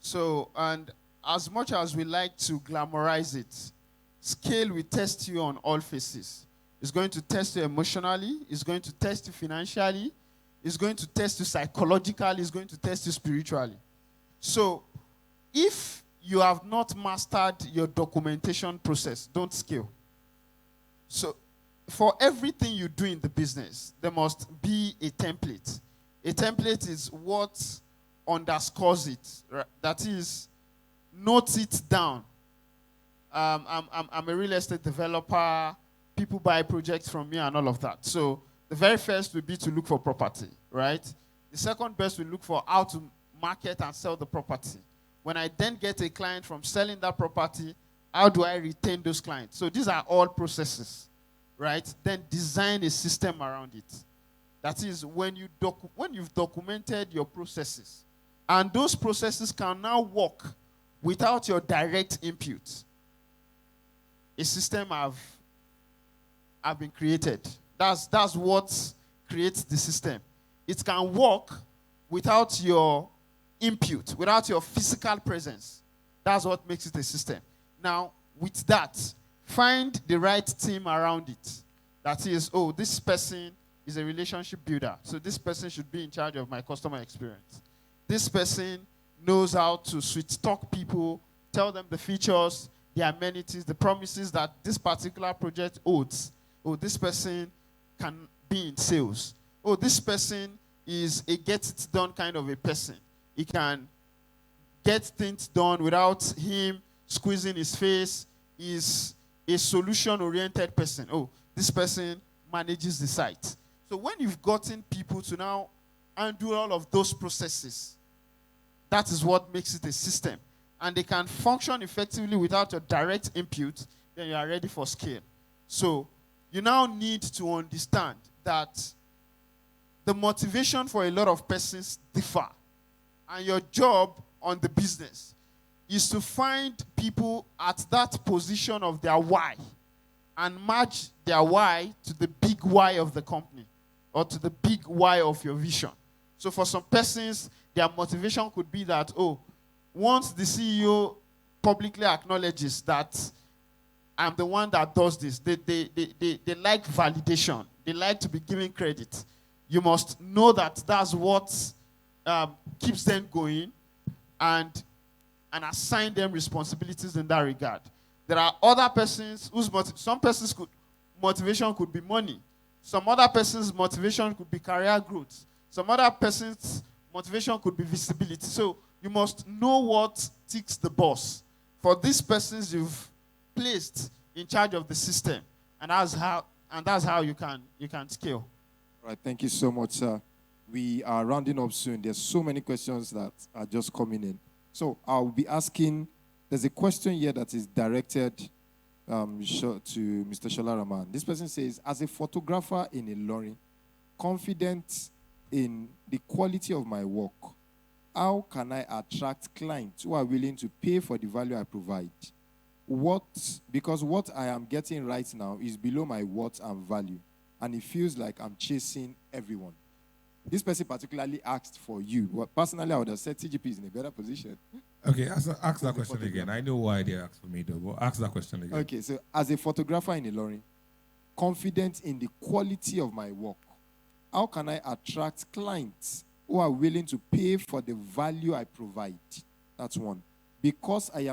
So, and as much as we like to glamorize it, scale will test you on all faces. It's going to test you emotionally, it's going to test you financially, it's going to test you psychologically, it's going to test you spiritually. So, if you have not mastered your documentation process, don't scale. So, for everything you do in the business, there must be a template. A template is what underscores it. Right? That is, note it down. I'm a real estate developer. People buy projects from me and all of that. So the very first would be to look for property, right? The second best will look for how to market and sell the property. When I then get a client from selling that property, how do I retain those clients? So these are all processes, right? Then design a system around it. That is, when you've documented your processes, and those processes can now work without your direct input, a system have been created. That's what creates the system. It can work without your input, without your physical presence. That's what makes it a system. Now, with that, find the right team around it. That is, this person is a relationship builder, so this person should be in charge of my customer experience. This person knows how to sweet talk people, tell them the features, the amenities, the promises that this particular project holds. This person can be in sales. This person is a get-it-done kind of a person. He can get things done without him squeezing his face. He's a solution-oriented person. This person manages the site. So when you've gotten people to now undo all of those processes, that is what makes it a system. And they can function effectively without your direct input, then you are ready for scale. So you now need to understand that the motivation for a lot of persons differ. And your job on the business is to find people at that position of their why and match their why to the big why of the company or to the big why of your vision. So for some persons, their motivation could be that, once the CEO publicly acknowledges that I'm the one that does this. They like validation. They like to be given credit. You must know that that's what keeps them going, and assign them responsibilities in that regard. There are other persons whose some persons motivation could be money. Some other person's motivation could be career growth. Some other person's motivation could be visibility. So you must know what ticks the boss. For these persons you've placed in charge of the system, and that's how you can scale. All right, thank you so much, sir. We are rounding up soon. There's so many questions that are just coming in. So I'll be asking, there's a question here that is directed to Mr. Shola Rahman. This person says, as a photographer in Ilorin, confident in the quality of my work, how can I attract clients who are willing to pay for the value I provide? Because what I am getting right now is below my worth and value, and it feels like I'm chasing everyone. This person particularly asked for you. Well, personally, I would have said TGP is in a better position. Okay, ask that question again. I know why they asked for me, though, but ask that question again. Okay, so as a photographer in Ilorin, confident in the quality of my work, how can I attract clients who are willing to pay for the value I provide? That's one. Because what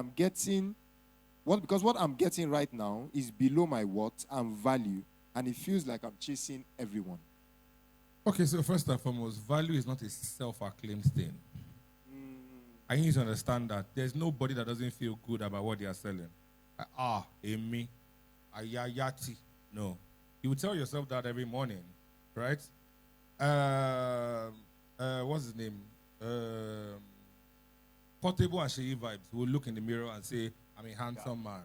I'm getting right now is below my worth and value, and it feels like I'm chasing everyone. Okay, so first and foremost, value is not a self-acclaimed thing. I need you to understand that there's nobody that doesn't feel good about what they are selling. Amy, Ayayati. No. You would tell yourself that every morning, right? What's his name? Portable and Sheyi Vibes will look in the mirror and say, I'm a handsome man.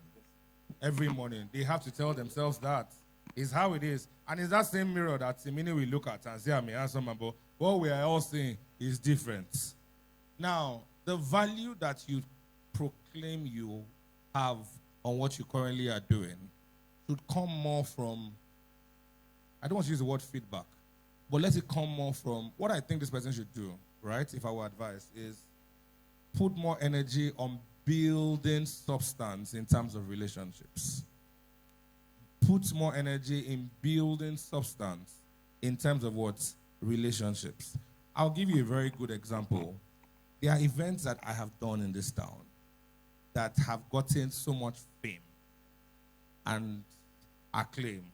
Every morning. They have to tell themselves that. It's how it is. And it's that same mirror that the minute we look at and say, I'm a handsome man, but what we are all saying is different. Now, the value that you proclaim you have on what you currently are doing should come more from, I don't want to use the word feedback, but let it come more from what I think this person should do, right? If I were advice, is put more energy on building substance in terms of relationships. Put more energy in building substance in terms of what? Relationships. I'll give you a very good example. There are events that I have done in this town that have gotten so much fame and acclaim.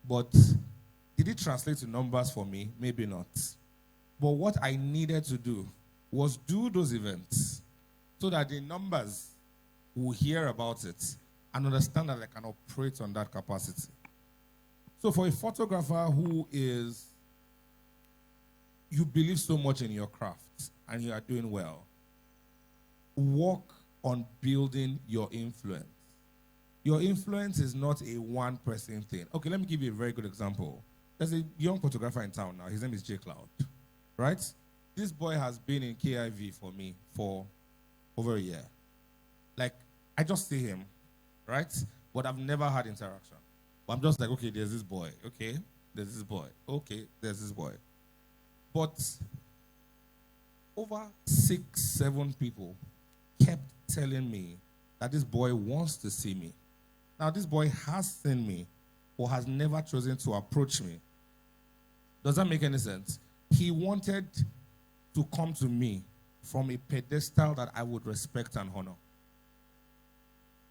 But did it translate to numbers for me? Maybe not. But what I needed to do was do those events so that the numbers will hear about it and understand that I can operate on that capacity. So for a photographer who is, you believe so much in your craft and you are doing well, work on building your influence. Your influence is not a one-person thing. Okay, let me give you a very good example. There's a young photographer in town now. His name is J Cloud, right? This boy has been in KIV for me for over a year. Like, I just see him, right? But I've never had interaction. But I'm just like, okay, there's this boy. Okay, there's this boy. Okay, there's this boy. But over 6, 7 people kept telling me that this boy wants to see me. Now, this boy has seen me, but has never chosen to approach me. Does that make any sense? He wanted to come to me from a pedestal that I would respect and honor.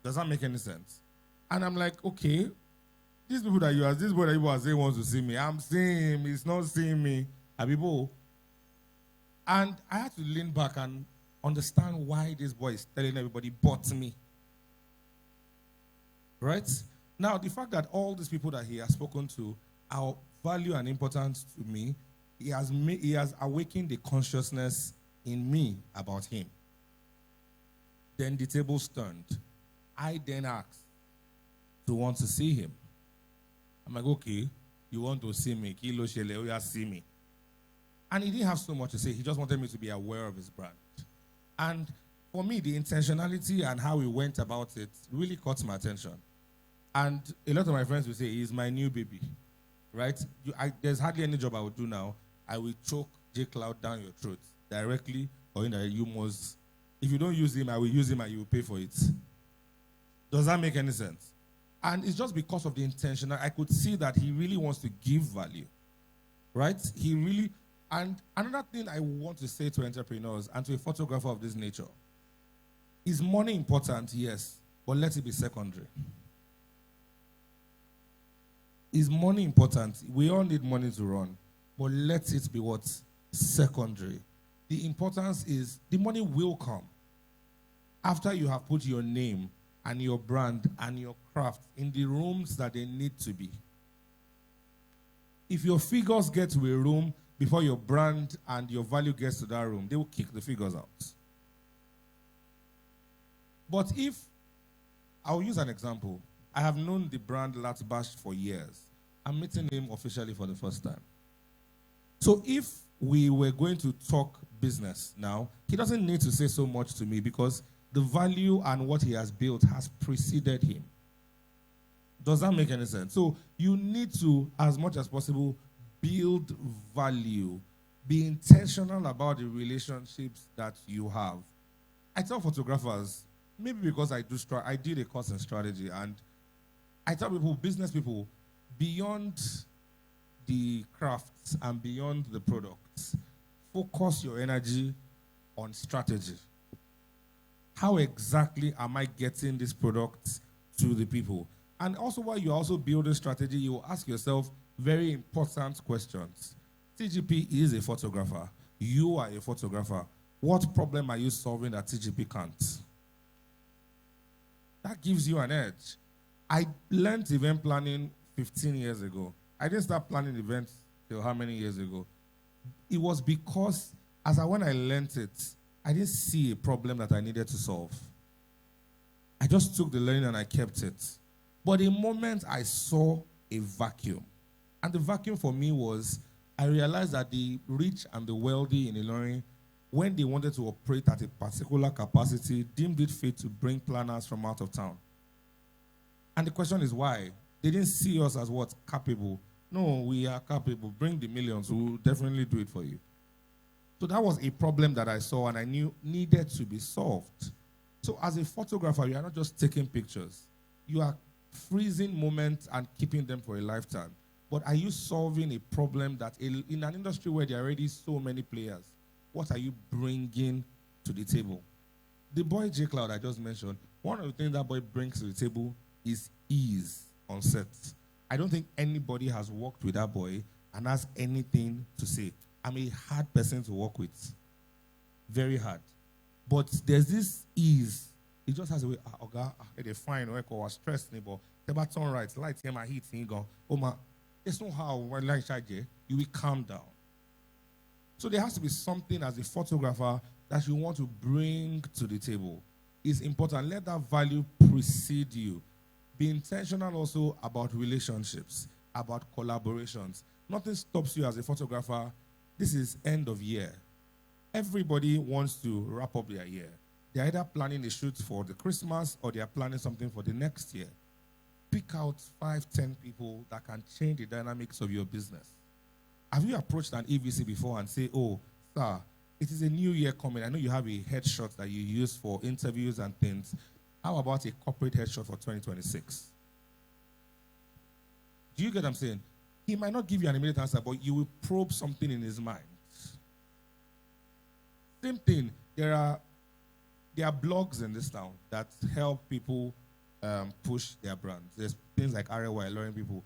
Does that make any sense? And I'm like, okay, these people that you are, this boy that you are saying wants to see me. I'm seeing him, he's not seeing me. Abibo. And I had to lean back and understand why this boy is telling everybody but me. Right? Now, the fact that all these people that he has spoken to are value and importance to me, he has awakened the consciousness in me about him. Then the tables turned. I then asked to want to see him. I'm like, okay, you want to see me? Kilo shele, oya see me. And he didn't have so much to say. He just wanted me to be aware of his brand. And for me, the intentionality and how he went about it really caught my attention. And a lot of my friends will say, he's my new baby, right? There's hardly any job I would do now. I will choke J Cloud down your throat directly or indirectly. You must If you don't use him, I will use him and you will pay for it. Does that make any sense? And it's just because of the intention. I could see that he really wants to give value, right? He really, and another thing I want to say to entrepreneurs and to a photographer of this nature, is money important? Yes, but let it be secondary. Is money important? We all need money to run, but let it be what? Secondary. The importance is the money will come after you have put your name and your brand and your craft in the rooms that they need to be. If your figures get to a room before your brand and your value gets to that room, they will kick the figures out. But if, I'll use an example. I have known the brand Latbash for years. I'm meeting him officially for the first time. So if we were going to talk business now, he doesn't need to say so much to me because the value and what he has built has preceded him. Does that make any sense? So you need to, as much as possible, build value. Be intentional about the relationships that you have. I tell photographers, maybe because I did a course in strategy, and I tell people, business people, beyond the crafts and beyond the products, focus your energy on strategy. How exactly am I getting this product to the people? And also, while you're also building strategy, you will ask yourself very important questions. TGP is a photographer. You are a photographer. What problem are you solving that TGP can't? That gives you an edge. I learned event planning 15 years ago. I didn't start planning events till how many years ago? It was because when I learned it, I didn't see a problem that I needed to solve. I just took the learning and I kept it. But the moment I saw a vacuum, and the vacuum for me was, I realized that the rich and the wealthy in Ilorin, when they wanted to operate at a particular capacity, deemed it fit to bring planners from out of town. And the question is why? They didn't see us as what? Capable. No, we are capable. Bring the millions. We'll definitely do it for you. So that was a problem that I saw and I knew needed to be solved. So as a photographer, you are not just taking pictures. You are freezing moments and keeping them for a lifetime. But are you solving a problem that in an industry where there are already so many players, what are you bringing to the table? The boy J Cloud I just mentioned, one of the things that boy brings to the table is ease on set. I don't think anybody has worked with that boy and has anything to say. I'm a hard person to work with. Very hard. But there's this ease. It just has a way, they fine, or stress, but the button right, light him, I heat him, go, oh my, there's no how, when light charge, you will calm down. So there has to be something as a photographer that you want to bring to the table. It's important. Let that value precede you. Be intentional also about relationships, about collaborations. Nothing stops you as a photographer. This is end of year. Everybody wants to wrap up their year. They're either planning a shoot for the Christmas or they are planning something for the next year. Pick out 5, 10 people that can change the dynamics of your business. Have you approached an EVC before and say, oh, sir, it is a new year coming. I know you have a headshot that you use for interviews and things. How about a corporate headshot for 2026? Do you get what I'm saying? He might not give you an immediate answer, but you will probe something in his mind. Same thing. There are blogs in this town that help people push their brands. There's things like Ayooluwa Oladele people.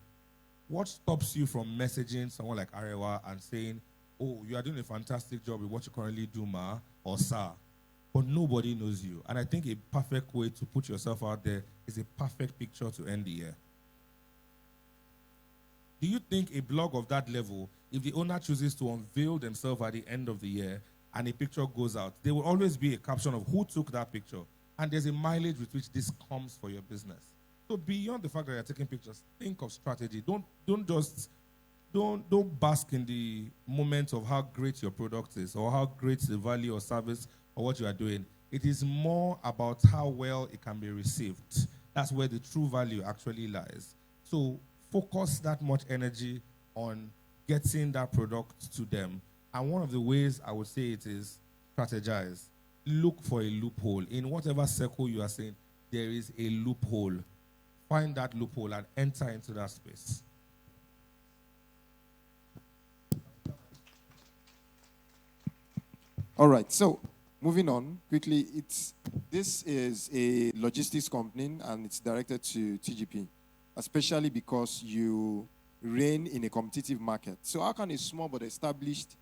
What stops you from messaging someone like Ayooluwa and saying, oh, you are doing a fantastic job with what you currently do, ma, or sir, but nobody knows you. And I think a perfect way to put yourself out there is a perfect picture to end the year. Do you think a blog of that level, if the owner chooses to unveil themselves at the end of the year and a picture goes out, there will always be a caption of who took that picture. And there's a mileage with which this comes for your business. So beyond the fact that you're taking pictures, think of strategy. Don't bask in the moment of how great your product is or how great the value or service or what you are doing. It is more about how well it can be received. That's where the true value actually lies. So focus that much energy on getting that product to them. And one of the ways I would say it is strategize. look for a loophole. In whatever circle you are saying, there is a loophole. Find that loophole and enter into that space. All right, so moving on quickly, this is a logistics company and it's directed to TGP, especially because you reign in a competitive market. So how can a small but established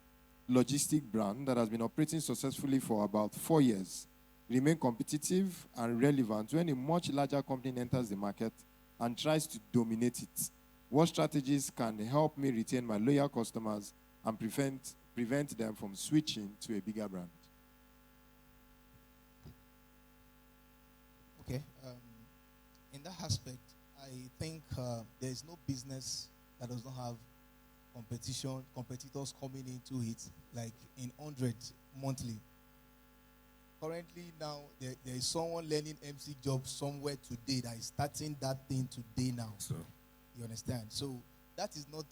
logistic brand that has been operating successfully for about 4 years remain competitive and relevant when a much larger company enters the market and tries to dominate it? What strategies can help me retain my loyal customers and prevent them from switching to a bigger brand? Okay. In that aspect, I think there is no business that does not have competitors coming into it, like in hundreds monthly. Currently now, there is someone learning MC job somewhere today that is starting that thing today now. So, you understand? So that is not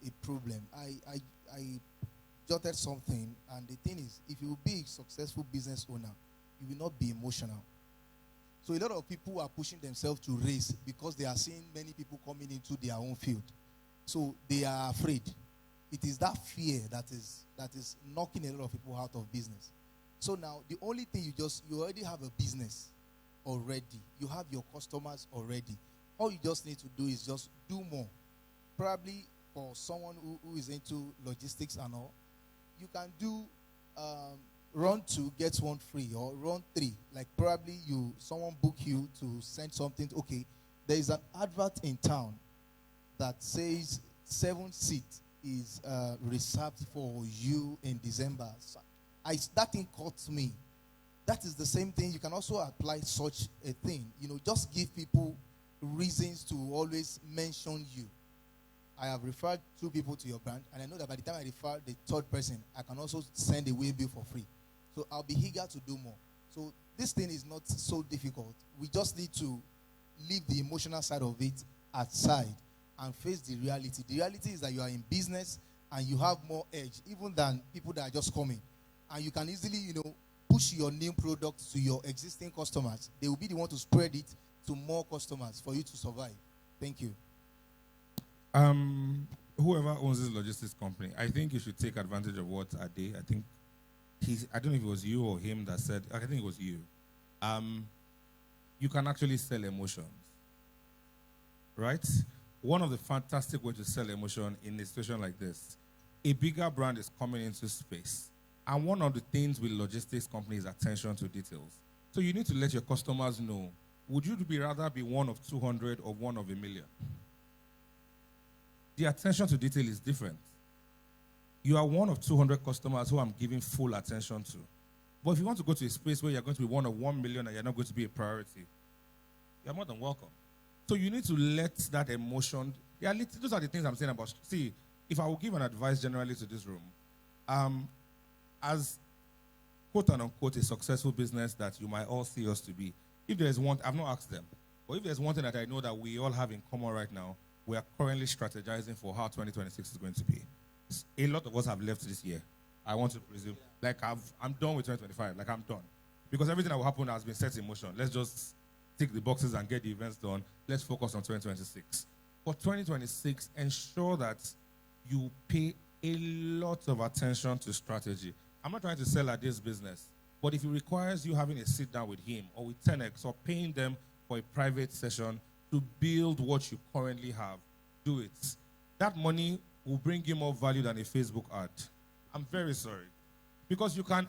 a problem. I jotted something, and the thing is, if you will be a successful business owner, you will not be emotional. So a lot of people are pushing themselves to race because they are seeing many people coming into their own field. So they are afraid. It is that fear that is knocking a lot of people out of business. So now the only thing you already have a business already. You have your customers already. All you just need to do is just do more. Probably for someone who is into logistics and all, you can do run 2 gets 1 free, or run 3. Like probably someone book you to send something. Okay, there is an advert in town that says 7 seats is reserved for you in December. That thing caught me. That is the same thing. You can also apply such a thing. Just give people reasons to always mention you. I have referred 2 people to your brand, and I know that by the time I refer the 3rd person, I can also send a way bill for free. So I'll be eager to do more. So this thing is not so difficult. We just need to leave the emotional side of it aside and face the reality. The reality is that you are in business and you have more edge even than people that are just coming. And you can easily, push your new product to your existing customers. They will be the one to spread it to more customers for you to survive. Thank you. Whoever owns this logistics company, I think you should take advantage of what Ade, I don't know if it was you or him that said, I think it was you. You can actually sell emotions, right? One of the fantastic ways to sell emotion in a situation like this, a bigger brand is coming into space. And one of the things with logistics companies is attention to details. So you need to let your customers know, would you rather be one of 200 or one of a million? The attention to detail is different. You are one of 200 customers who I'm giving full attention to. But if you want to go to a space where you're going to be one of 1 million and you're not going to be a priority, you're more than welcome. So you need to let that emotion, those are the things I'm saying about, see, if I will give an advice generally to this room, as quote and unquote a successful business that you might all see us to be, if there's one, I've not asked them, but if there's one thing that I know that we all have in common right now, we are currently strategizing for how 2026 is going to be. A lot of us have left this year. I want to presume. Like, I'm done with 2025. Like, I'm done. Because everything that will happen has been set in motion. Let's just tick the boxes and get the events done. Let's focus on 2026. For 2026, ensure that you pay a lot of attention to strategy. I'm not trying to sell at this business, but if it requires you having a sit down with him or with 10X or paying them for a private session to build what you currently have, do it. That money will bring you more value than a Facebook ad. I'm very sorry. Because you can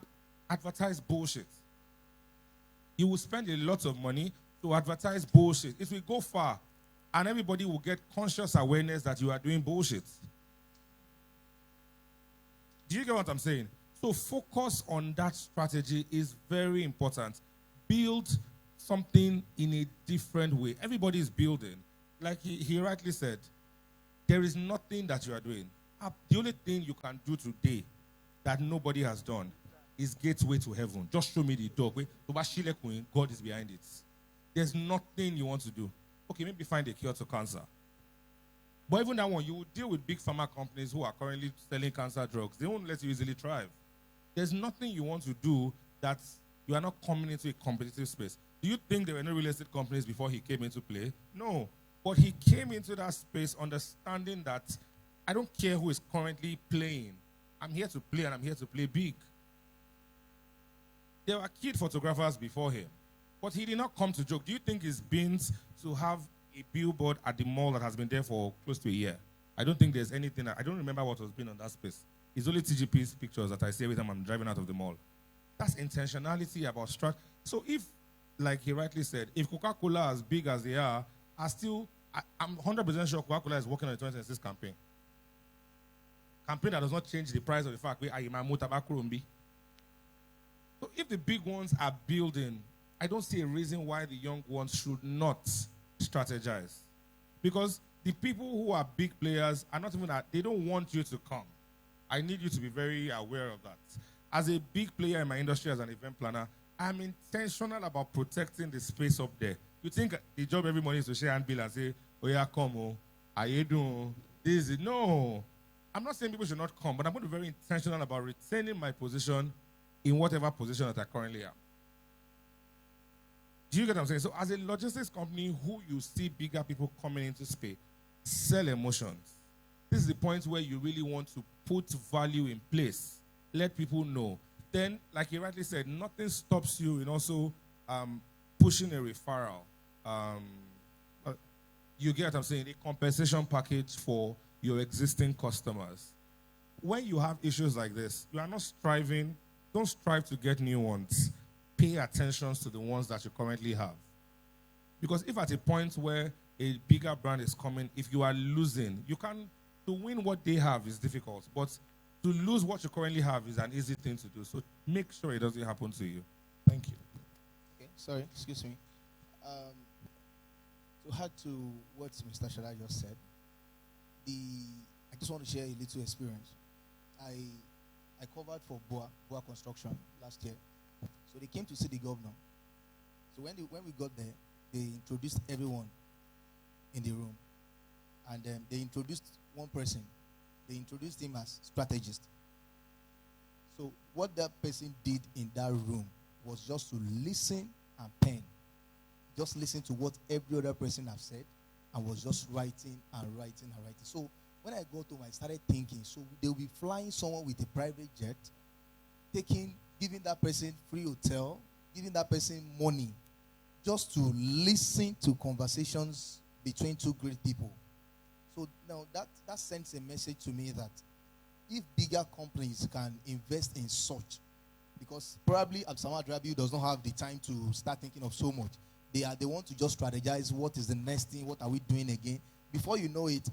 advertise bullshit. You will spend a lot of money to advertise bullshit. It will go far, and everybody will get conscious awareness that you are doing bullshit. Do you get what I'm saying? So focus on that strategy is very important. Build something in a different way. Everybody is building. Like he rightly said, there is nothing that you are doing. The only thing you can do today that nobody has done is gateway to heaven. Just show me the door. God is behind it. There's nothing you want to do. Okay, maybe find a cure to cancer. But even that one, you will deal with big pharma companies who are currently selling cancer drugs. They won't let you easily thrive. There's nothing you want to do that You are not coming into a competitive space. Do you think there were no real estate companies before he came into play? No. But he came into that space understanding that I don't care who is currently playing. I'm here to play, and I'm here to play big. There were kid photographers before him, but he did not come to joke. Do you think it's bins to have a billboard at the mall that has been there for close to a year? I don't think there's anything. I don't remember what was being on that space. It's only TGP's pictures that I see every time I'm driving out of the mall. That's intentionality about strategy. So if, like he rightly said, if Coca-Cola, as big as they are still, I'm 100% sure Coca-Cola is working on the 2026 campaign. Campaign that does not change the price of the fact where I am a tobacco. So if the big ones are building, I don't see a reason why the young ones should not strategize. Because the people who are big players are not even, they don't want you to come. I need you to be very aware of that. As a big player in my industry as an event planner, I'm intentional about protecting the space up there. You think the job every morning is to share and bill and say, oh yeah, come, oh, how you doing? This is, no. I'm not saying people should not come, but I'm going to be very intentional about retaining my position in whatever position that I currently am. Do you get what I'm saying? So as a logistics company who you see bigger people coming into space, sell emotions. This is the point where you really want to put value in place. Let people know. Then, like he rightly said, nothing stops you in also pushing a referral. You get what I'm saying? A compensation package for your existing customers. When you have issues like this, you are not striving. Don't strive to get new ones. Pay attention to the ones that you currently have. Because if at a point where a bigger brand is coming, if you are losing, to win what they have is difficult. But to lose what you currently have is an easy thing to do. So make sure it doesn't happen to you. Thank you. Okay, sorry, excuse me. To add to what Mr. Shada just said, I just want to share a little experience. I covered for Boa Construction last year. So they came to see the governor. So when we got there, they introduced everyone in the room. And they introduced one person. They introduced him as strategist. So what that person did in that room was just to listen and pen. Just listen to what every other person have said and was just writing and writing and writing. So when I got home, I started thinking, so they'll be flying someone with a private jet, giving that person free hotel, giving that person money, just to listen to conversations between two great people. So now that sends a message to me that if bigger companies can invest in such, because probably Absalom Adrabi does not have the time to start thinking of so much. They want to just strategize what is the next thing, what are we doing again. Before you know it,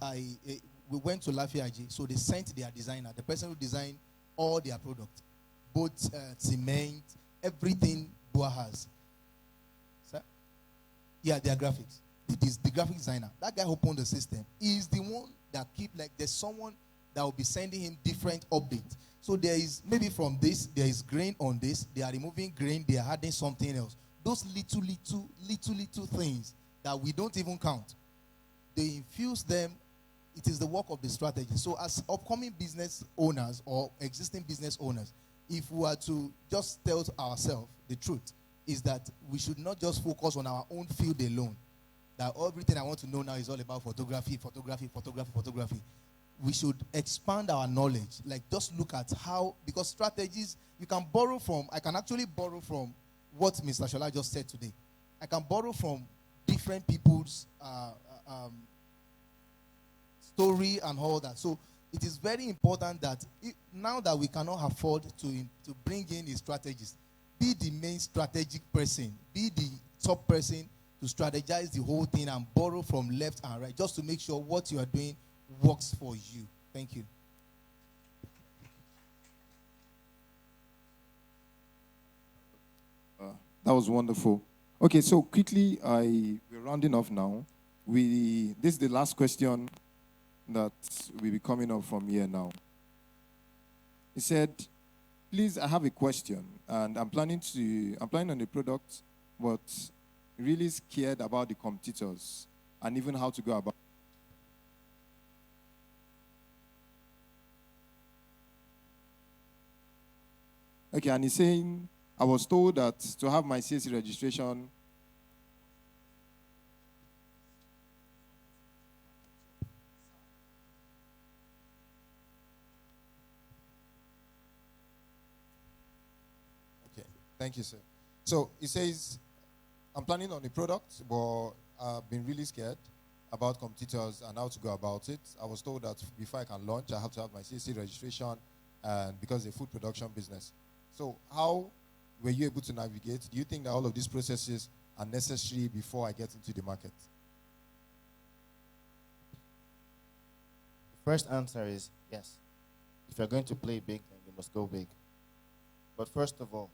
we went to Lafayette, so they sent their designer, the person who designed all their products, both cement, everything Boa has. Sir? Yeah, their graphics. The graphic designer, that guy who opened the system, is the one that there's someone that will be sending him different updates. So there is, maybe from this, there is grain on this, they are removing grain, they are adding something else. Those little things that we don't even count, they infuse them. It is the work of the strategy. So as upcoming business owners or existing business owners, if we are to just tell ourselves the truth, is that we should not just focus on our own field alone. That everything I want to know now is all about photography. We should expand our knowledge. Like, just look at how, because strategies, I can actually borrow from what Mr. Shola just said today. I can borrow from different people's story and all that. So it is very important that now that we cannot afford to bring in a strategist, be the main strategic person, be the top person to strategize the whole thing and borrow from left and right, just to make sure what you are doing works for you. Thank you. That was wonderful. Okay, so quickly, we're rounding off now. This is the last question that will be coming up from here now. He said, please, I have a question, and I'm planning on the product, but really scared about the competitors and even how to go about. Okay, and he's saying, I was told that to have my CAC registration, okay, thank you, sir. So it says, I'm planning on a product, but I've been really scared about competitors and how to go about it. I was told that before I can launch, I have to have my CAC registration, and because it's a food production business. So how were you able to navigate? Do you think that all of these processes are necessary before I get into the market? The first answer is yes. If you're going to play big, then you must go big. But first of all,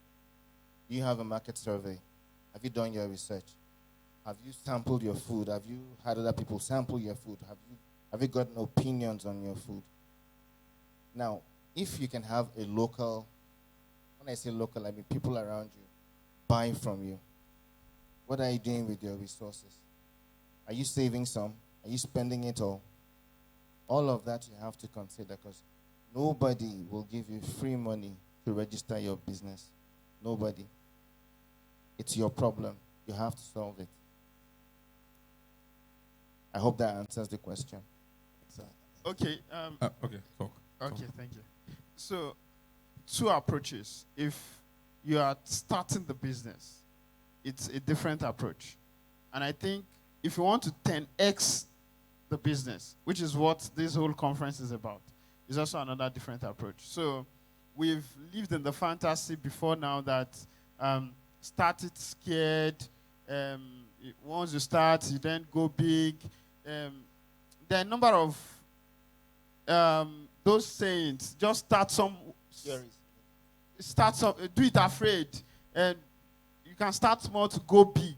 do you have a market survey? Have you done your research? Have you sampled your food? Have you had other people sample your food? Have you gotten opinions on your food? Now, if you can have a local, when I say local, I mean people around you, buy from you, what are you doing with your resources? Are you saving some? Are you spending it all? All of that you have to consider, because nobody will give you free money to register your business. Nobody. It's your problem. You have to solve it. I hope that answers the question. Okay. Okay, talk. Okay, thank you. So, two approaches. If you are starting the business, it's a different approach. And I think if you want to 10x the business, which is what this whole conference is about, is also another different approach. So we've lived in the fantasy before now that started scared. Once you start, you then go big. There are a number of those sayings. Just start some. Start some. Do it afraid, and you can start small to go big,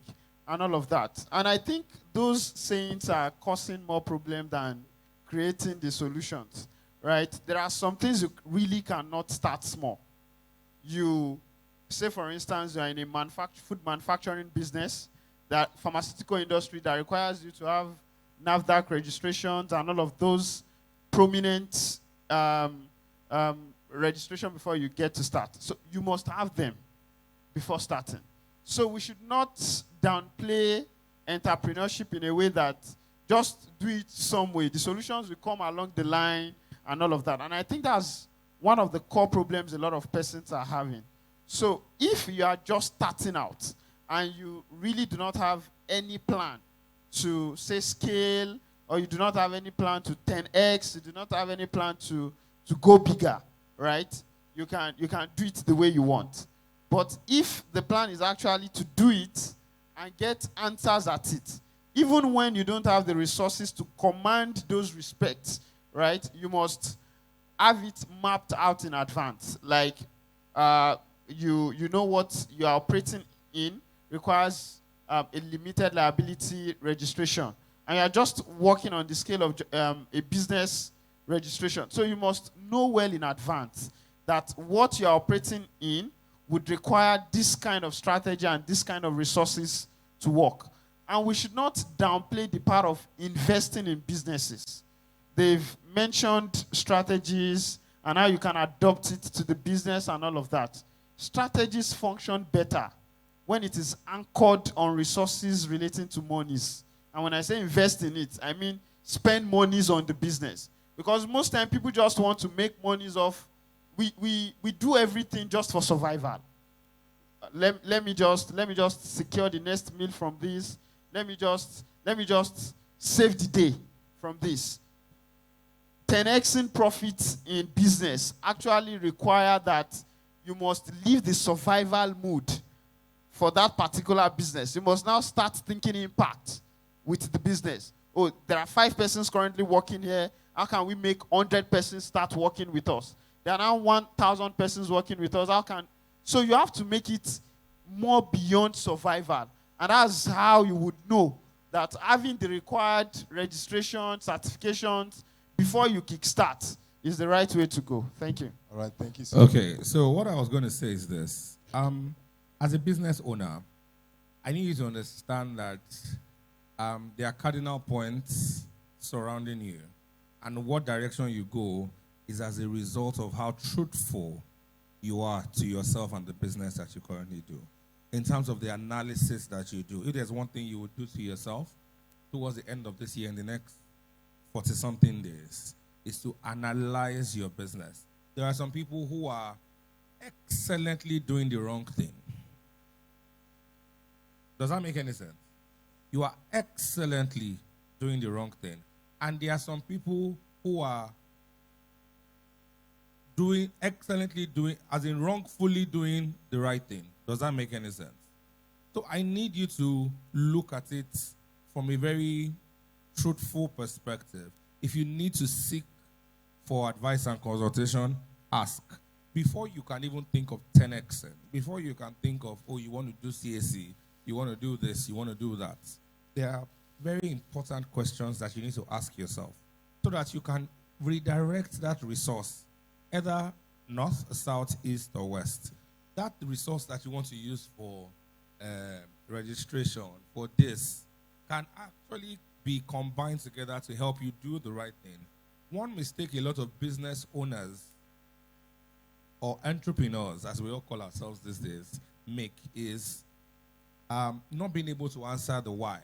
and all of that. And I think those sayings are causing more problem than creating the solutions. Right? There are some things you really cannot start small. You say, for instance, you are in a food manufacturing business, that pharmaceutical industry that requires you to have NAFDAC registrations and all of those prominent registration before you get to start. So you must have them before starting. So we should not downplay entrepreneurship in a way that just do it some way. The solutions will come along the line and all of that. And I think that's one of the core problems a lot of persons are having. So if you are just starting out and you really do not have any plan to, say, scale, or you do not have any plan to 10x, you do not have any plan to go bigger, right? You can do it the way you want. But if the plan is actually to do it and get answers at it, even when you don't have the resources to command those respects, right, you must have it mapped out in advance. Like, you know what you are operating in requires a limited liability registration. And you are just working on the scale of a business registration. So you must know well in advance that what you are operating in would require this kind of strategy and this kind of resources to work. And we should not downplay the part of investing in businesses. They've mentioned strategies and how you can adopt it to the business and all of that. Strategies function better when it is anchored on resources relating to monies. And when I say invest in it, I mean spend monies on the business. Because most time people just want to make monies off. We do everything just for survival. Let me just secure the next meal from this. Let me just save the day from this. 10xing profits in business actually require that you must leave the survival mood for that particular business. You must now start thinking impact with the business. Oh, there are 5 persons currently working here. How can we make 100 persons start working with us? There are now 1,000 persons working with us. So you have to make it more beyond survival. And that's how you would know that having the required registration, certifications before you kickstart is the right way to go. Thank you. All right, thank you, sir. Okay, so what I was going to say is this. As a business owner, I need you to understand that there are cardinal points surrounding you. And what direction you go is as a result of how truthful you are to yourself and the business that you currently do. In terms of the analysis that you do, if there's one thing you would do to yourself towards the end of this year in the next 40-something days, is to analyze your business. There are some people who are excellently doing the wrong thing. Does that make any sense? You are excellently doing the wrong thing. And there are some people who are wrongfully doing the right thing. Does that make any sense? So I need you to look at it from a very truthful perspective. If you need to seek for advice and consultation, ask. Before you can even think of 10x, before you can think of, oh, you want to do CAC, you want to do this, you want to do that, there are very important questions that you need to ask yourself so that you can redirect that resource, either north, south, east, or west. That resource that you want to use for registration, for this, can actually be combined together to help you do the right thing. One mistake a lot of business owners or entrepreneurs, as we all call ourselves these days, make is not being able to answer the why.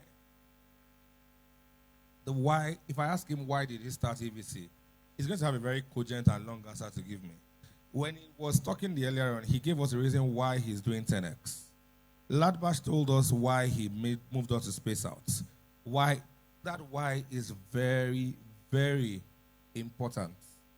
The why, if I ask him why did he start EVC, he's going to have a very cogent and long answer to give me. When he was talking the earlier on, he gave us a reason why he's doing 10x. Ladbash told us why he moved on to Space Out. Why? That why is very, very important.